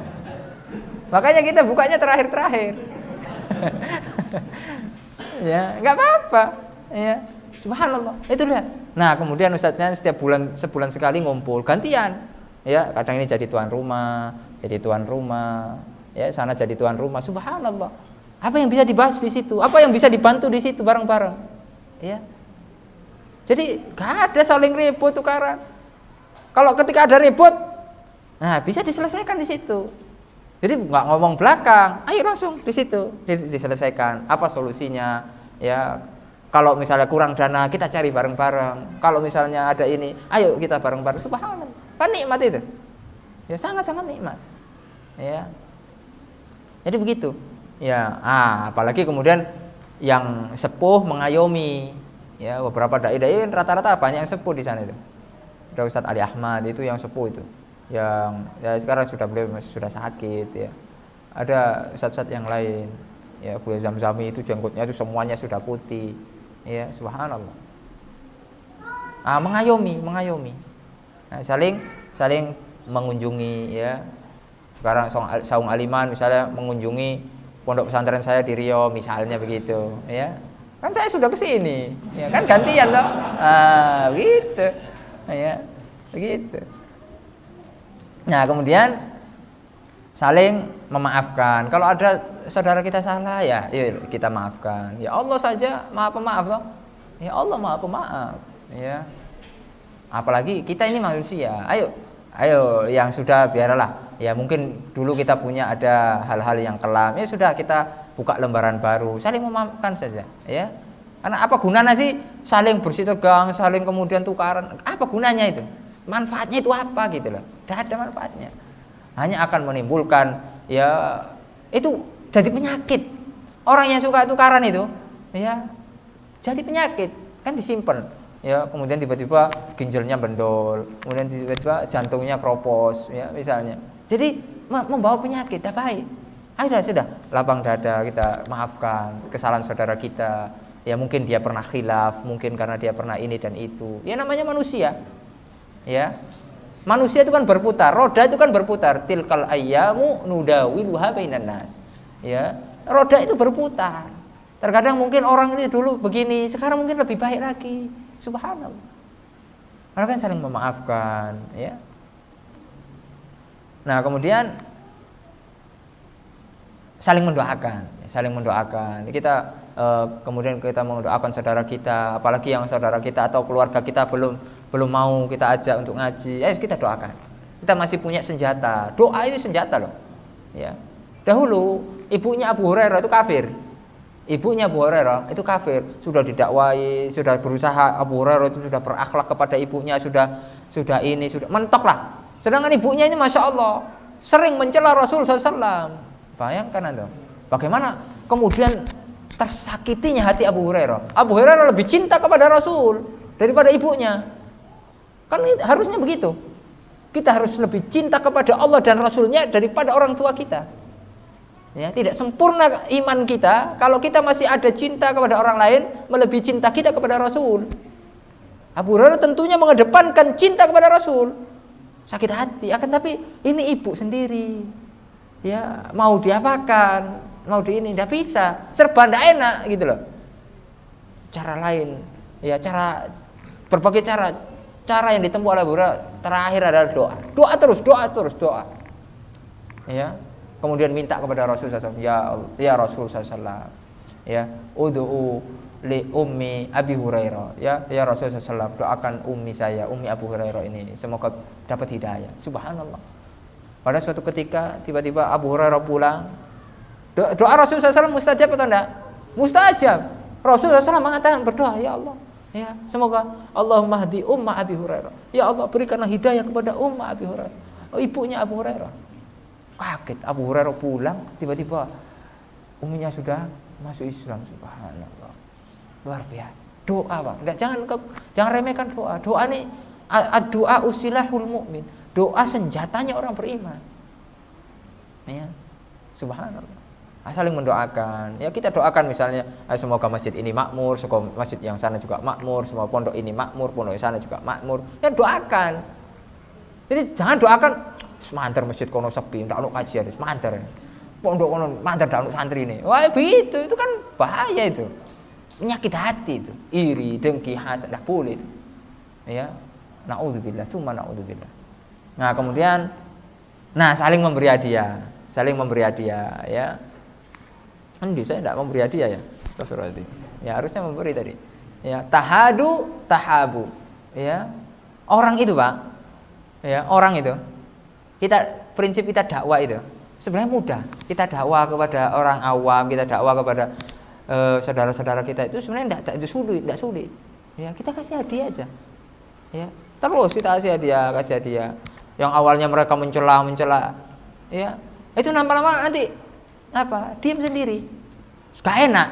Makanya kita bukanya terakhir-terakhir. Ya, enggak apa-apa. Ya. Subhanallah. Itu lihat. Nah, kemudian ustadznya setiap sebulan sekali ngumpul gantian. Ya, kadang ini jadi tuan rumah, ya, sana jadi tuan rumah. Subhanallah. Apa yang bisa dibahas di situ? Apa yang bisa dibantu di situ bareng-bareng? Ya. Jadi gak ada saling ribut tukaran. Kalau ketika ada ribut, nah bisa diselesaikan di situ. Jadi nggak ngomong belakang, ayo langsung di situ diselesaikan. Apa solusinya? Ya, kalau misalnya kurang dana kita cari bareng-bareng. Kalau misalnya ada ini, ayo kita bareng-bareng. Subhanallah, kan nikmat itu. Ya sangat-sangat nikmat. Ya, jadi begitu. Ya, apalagi kemudian yang sepuh mengayomi. Ya, beberapa dai-dai rata-rata banyak yang sepuh di sana itu. Ada Ustadz Ali Ahmad itu yang sepuh itu, yang ya sekarang beliau sudah sakit ya. Ada ustadz-ustadz yang lain, ya Bu Zamzami itu jenggotnya itu semuanya sudah putih, ya subhanallah. Mengayomi, nah, saling mengunjungi ya. Sekarang Saung Aliman misalnya mengunjungi pondok pesantren saya di Riau misalnya begitu, ya. Kan saya sudah ke sini, ya kan gantian loh. Begitu. Ya, begitu. Nah, kemudian saling memaafkan. Kalau ada saudara kita salah, ya yuk kita maafkan. Ya Allah saja Maha Pemaaf loh. Ya Allah Maha Pemaaf, ya. Apalagi kita ini manusia. Ayo yang sudah biarlah. Ya mungkin dulu kita punya ada hal-hal yang kelam. Ya sudah kita buka lembaran baru, saling memaafkan saja, ya. Karena apa gunanya sih saling bersih tegang, saling kemudian tukaran? Apa gunanya itu? Manfaatnya itu apa gitu loh? Tidak ada manfaatnya. Hanya akan menimbulkan ya itu jadi penyakit. Orang yang suka tukaran itu ya jadi penyakit, kan disimpan. Ya, kemudian tiba-tiba ginjalnya bendol, kemudian tiba-tiba jantungnya kropos, ya misalnya. Jadi membawa penyakit, tidak baik. Sudah, lapang dada kita maafkan kesalahan saudara kita. Ya mungkin dia pernah khilaf, mungkin karena dia pernah ini dan itu. Ya namanya manusia. Ya. Manusia itu kan berputar, roda itu kan berputar. Tilkal ayyamu nudawiluha bainan nas. Ya, roda itu berputar. Terkadang mungkin orang ini dulu begini, sekarang mungkin lebih baik lagi. Subhanallah. Mereka kan saling memaafkan, ya. Nah, kemudian saling mendoakan. Kita kemudian kita mendoakan saudara kita, apalagi yang saudara kita atau keluarga kita belum mau kita ajak untuk ngaji, kita doakan. Kita masih punya senjata. Doa itu senjata loh. Ya. Dahulu ibunya Abu Hurairah itu kafir. Sudah didakwai, sudah berusaha, Abu Hurairah itu sudah berakhlak kepada ibunya, sudah mentok lah. Sedangkan ibunya ini masya Allah sering mencela Rasul SAW. Bayangkan Anda, bagaimana kemudian tersakitinya hati Abu Hurairah. Abu Hurairah lebih cinta kepada Rasul daripada ibunya. Kan harusnya begitu. Kita harus lebih cinta kepada Allah dan Rasulnya daripada orang tua kita. Ya, tidak sempurna iman kita kalau kita masih ada cinta kepada orang lain melebihi cinta kita kepada Rasul. Abu Hurairah tentunya mengedepankan cinta kepada Rasul. Sakit hati, tapi ini ibu sendiri. Ya, mau diapakan, mau tidak bisa, serba tidak enak gitu loh. Cara lain, ya berbagai cara yang ditempuh oleh Abu Hurairah terakhir adalah doa terus. Ya, kemudian minta kepada Rasul SAW, ya Rasul SAW, ya ud'u li ummi Abi Hurairah, ya Rasul SAW, doakan ummi Abu Hurairah ini semoga dapat hidayah. Subhanallah. Pada suatu ketika tiba-tiba Abu Hurairah pulang, doa Rasul SAW mustajab atau enggak? Mustajab. Rasul SAW mengatakan berdoa, ya Allah, ya semoga Allahumma hdi umma Abi Hurairah. Ya Allah berikanlah hidayah kepada umma Abi Hurairah, ibunya Abu Hurairah. Kaget Abu Hurairah pulang, tiba-tiba umminya sudah masuk Islam. Subhanallah. Luar biasa. Doa, Pak. Jangan remehkan doa. Doa nih doa usilahul mukmin. Doa senjatanya orang beriman. Ya. Subhanallah. Saling mendoakan. Ya kita doakan misalnya semoga masjid ini makmur, semoga masjid yang sana juga makmur, semoga pondok ini makmur, pondok yang sana juga makmur. Ya doakan. Jadi jangan doakan semantar masjid kono sepi, ndak ono kajian, semantar. Pondok kono mantar ndak ono santri ini. Wah, begitu itu kan bahaya itu. Menyakit hati itu. Iri, dengki, hasad, ndak boleh itu. Ya. Naudzubillah, tsumma naudzubillah. Nah, kemudian saling memberi hadiah, ya. Saya tidak memberi hadiah ya. Astagfirullahaladzim. Ya, harusnya memberi tadi. Ya, tahadu, tahabu. Ya. Orang itu, Pak. Ya, orang itu. Prinsip kita dakwah itu sebenarnya mudah. Kita dakwah kepada orang awam, kita dakwah kepada saudara-saudara kita itu sebenarnya tidak sulit. Ya, kita kasih hadiah aja. Ya. Terus kita kasih hadiah. Yang awalnya mereka mencela, ya. Itu lama-lama nanti diam sendiri. Gak enak.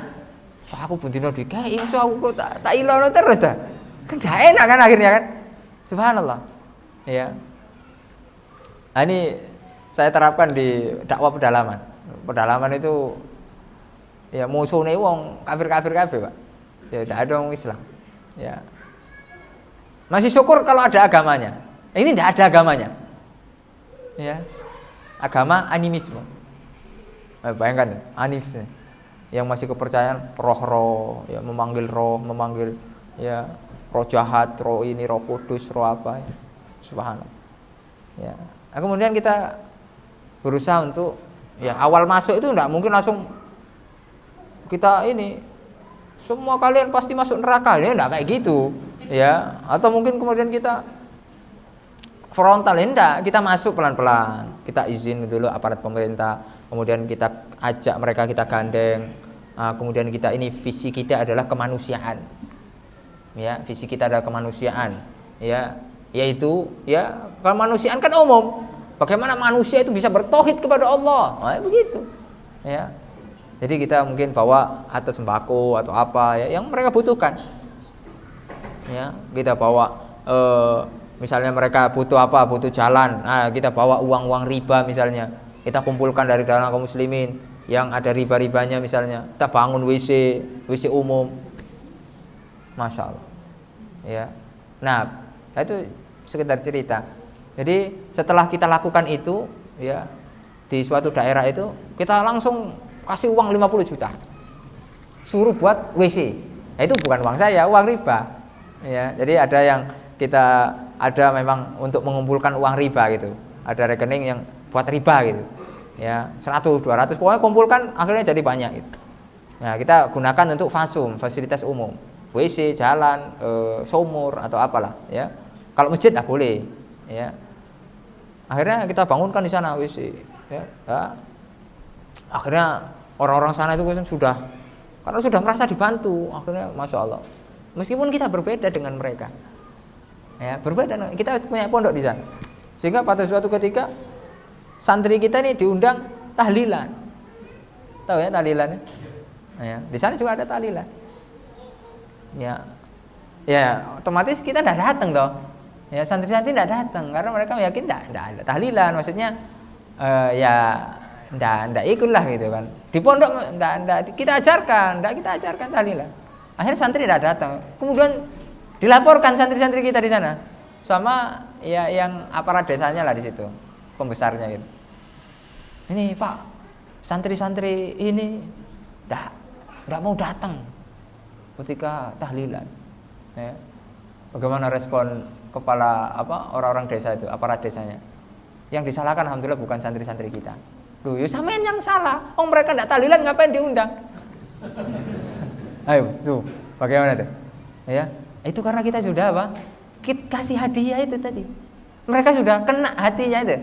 So aku bendino dikai, so aku tak ilono terus dah. Kan gak enak kan akhirnya kan. Subhanallah. Ya. Ini saya terapkan di dakwah pedalaman. Pedalaman itu ya musuhnya wong kafir Pak. Ya tidak ada wong Islam. Ya. Masih syukur kalau ada agamanya. Ini tidak ada agamanya. Ya. Agama animisme. Bayangkan animisme. Yang masih kepercayaan roh, ya memanggil ya roh jahat, roh ini, roh kudus, roh apa. Ya. Subhanallah. Ya. Nah, kemudian kita berusaha untuk ya awal masuk itu tidak mungkin langsung kita ini semua kalian pasti masuk neraka. Ini tidak kayak gitu. Ya, atau mungkin kemudian kita frontal, enggak, kita masuk pelan-pelan, kita izin dulu aparat pemerintah, kemudian kita ajak mereka, kita gandeng, kemudian kita ini visi kita adalah kemanusiaan, ya, visi kita adalah kemanusiaan, ya, yaitu ya kemanusiaan kan umum, bagaimana manusia itu bisa bertauhid kepada Allah, begitu, ya, jadi kita mungkin bawa atau sembako atau apa ya yang mereka butuhkan. Ya, kita bawa misalnya mereka butuh jalan, kita bawa uang riba misalnya, kita kumpulkan dari dana kaum muslimin yang ada riba-ribanya misalnya, kita bangun WC umum, masya Allah, ya. Nah, itu sekedar cerita. Jadi setelah kita lakukan itu, ya, di suatu daerah itu kita langsung kasih uang 50 juta, suruh buat WC. Itu bukan uang saya, uang riba. Ya, jadi ada memang untuk mengumpulkan uang riba gitu. Ada rekening yang buat riba gitu. Ya, 100, 200 pokoknya kumpulkan akhirnya jadi banyak gitu. Nah, kita gunakan untuk fasilitas umum. WC, jalan, sumur atau apalah ya. Kalau masjid tak boleh, ya. Akhirnya kita bangunkan di sana WC, ya. Akhirnya orang-orang sana itu karena sudah merasa dibantu, akhirnya masya Allah. Meskipun kita berbeda dengan mereka, ya berbeda. Kita punya pondok di sana, sehingga pada suatu ketika santri kita ini diundang tahlilan, tahu ya tahlilan? Ya, di sana juga ada tahlilan. Ya otomatis kita tidak datang toh. Ya santri-santri tidak datang karena mereka yakin tidak ada tahlilan, maksudnya ya tidak ikutlah gitu kan. Di pondok tidak kita ajarkan tahlilan. Akhirnya santri tidak datang. Kemudian dilaporkan santri-santri kita di sana sama ya yang aparat desanya lah di situ, pembesarnya gitu. Ini Pak, santri-santri ini tidak mau datang ketika tahlilan. Ya. Bagaimana respon kepala orang-orang desa itu, aparat desanya? Yang disalahkan alhamdulillah bukan santri-santri kita. Loh, ya sampean yang salah. Mereka tidak tahlilan ngapain diundang? Ayo, tuh, bagaimana tuh? Ya, itu karena kita sudah kita kasih hadiah itu tadi. Mereka sudah kena hatinya itu.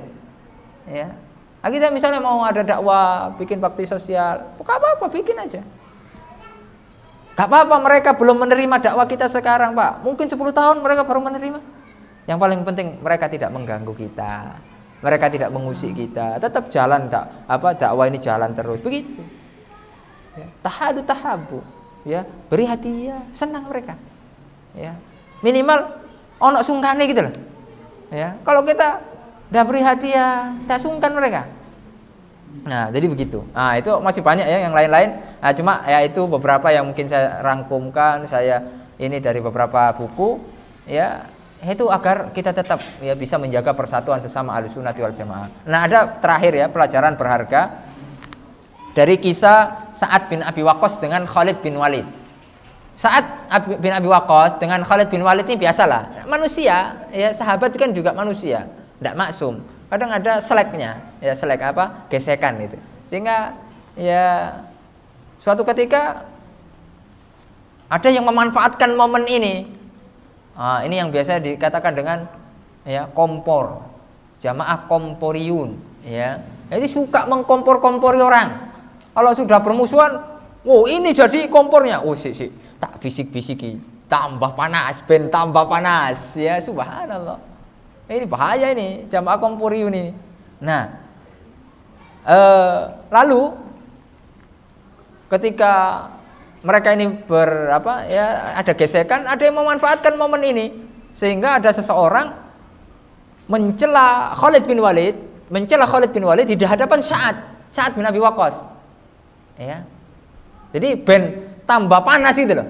Ya. Nah, kita misalnya mau ada dakwah, bikin bakti sosial, gak apa-apa, bikin aja. Gak apa-apa mereka belum menerima dakwah kita sekarang, Pak. Mungkin 10 tahun mereka baru menerima. Yang paling penting mereka tidak mengganggu kita. Mereka tidak mengusik kita. Tetap jalan dakwah ini jalan terus. Begitu. Ya. Tahadu tahabu. Ya, beri hadiah, senang mereka. Ya. Minimal ono sungkane gitu loh. Ya, kalau kita udah beri hadiah, tidak sungkan mereka. Nah, jadi begitu. Nah, itu masih banyak ya yang lain-lain. Nah, cuma ya itu beberapa yang mungkin saya rangkumkan, saya ini dari beberapa buku ya. itu agar kita tetap ya bisa menjaga persatuan sesama Ahlussunnah wal Jamaah. Nah, ada terakhir ya pelajaran berharga dari kisah Sa'ad bin Abi Waqqas dengan Khalid bin Walid. Sa'ad bin Abi Waqqas dengan Khalid bin Walid ini biasalah, manusia, ya sahabat kan juga manusia, tidak maksum. Kadang ada seleknya, ya selek apa? Gesekan itu. Sehingga ya suatu ketika ada yang memanfaatkan momen ini. Ini yang biasa dikatakan dengan ya kompor, jamaah komporiun, ya. Jadi suka mengkompor-kompori orang. Kalau sudah bermusuhan, ini jadi kompornya. Si tak bisik-bisiki, tambah panas, tambah panas, ya subhanallah. Ini bahaya ini jamaah komporiun ini. Nah, lalu ketika mereka ini ada gesekan, ada yang memanfaatkan momen ini sehingga ada seseorang mencela Khalid bin Walid di hadapan Sa'ad bin Abi Waqqas. Ya. Jadi tambah panas itu loh.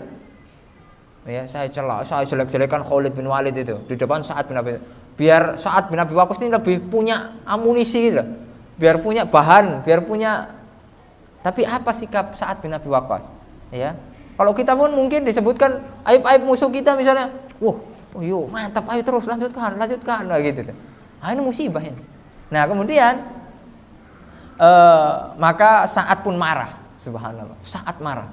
Ya, saya jelek-jelekan Khalid bin Walid itu di depan Sa'ad bin Abi, biar Sa'ad bin Abi Waqqas ini lebih punya amunisi gitu loh. Biar punya bahan, tapi apa sikap Sa'ad bin Abi Waqqas? Ya. Kalau kita pun mungkin disebutkan aib-aib musuh kita misalnya, mantap, ayo terus lanjutkan gitu. Ini musibah ini. Nah, kemudian maka Sa'ad pun marah, subhanallah. Sa'ad marah.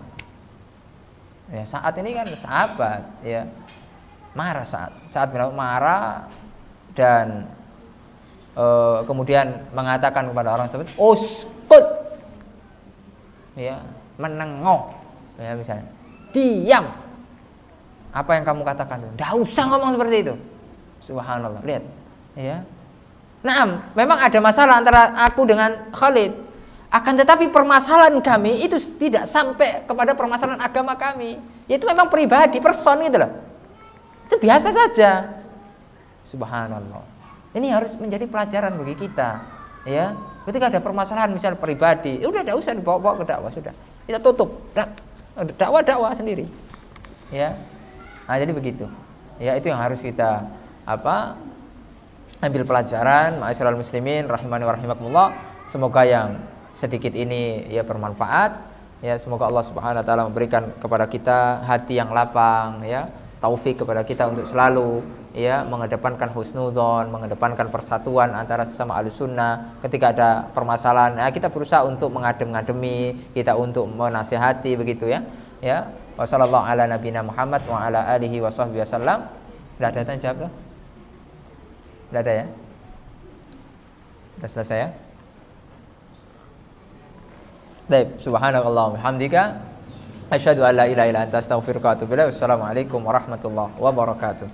Ya, Sa'ad ini kan sahabat, ya. Marah Sa'ad marah dan kemudian mengatakan kepada orang tersebut, "Uskut." Ya, menengok. Ya, misalnya, "Diam. Apa yang kamu katakan itu? Enggak usah ngomong seperti itu." Subhanallah, lihat. Ya. Nah, memang ada masalah antara aku dengan Khalid. Akan tetapi permasalahan kami itu tidak sampai kepada permasalahan agama kami. Itu memang pribadi, person gitu loh. Itu biasa saja. Subhanallah. Ini harus menjadi pelajaran bagi kita. Ya, ketika ada permasalahan misal pribadi, udah tidak usah dibawa-bawa ke dakwah, sudah. Kita tutup. Dakwah sendiri. Ya. Nah, jadi begitu. Ya, itu yang harus kita ambil pelajaran, ma'asyiral muslimin rahimani wa rahimakumullah. Semoga yang sedikit ini ya bermanfaat. Ya, semoga Allah Subhanahu wa taala memberikan kepada kita hati yang lapang, ya, taufik kepada kita untuk selalu ya mengedepankan husnudzon, mengedepankan persatuan antara sesama Ahlussunnah. Ketika ada permasalahan, ya, kita berusaha untuk mengadem-ngademi, kita untuk menasihati begitu ya. Ya, wassallallahu ala nabiyina Muhammad wa ala alihi wa sahbihi wasallam. Sudah ada tanya jawab tuh? Sudah ada ya? Sudah selesai ya? Baik, subhanakallahumma hamdika asyhadu an la ilaha illa anta astaghfiruka wa atubu ilaik. Wassalamualaikum warahmatullahi wabarakatuh.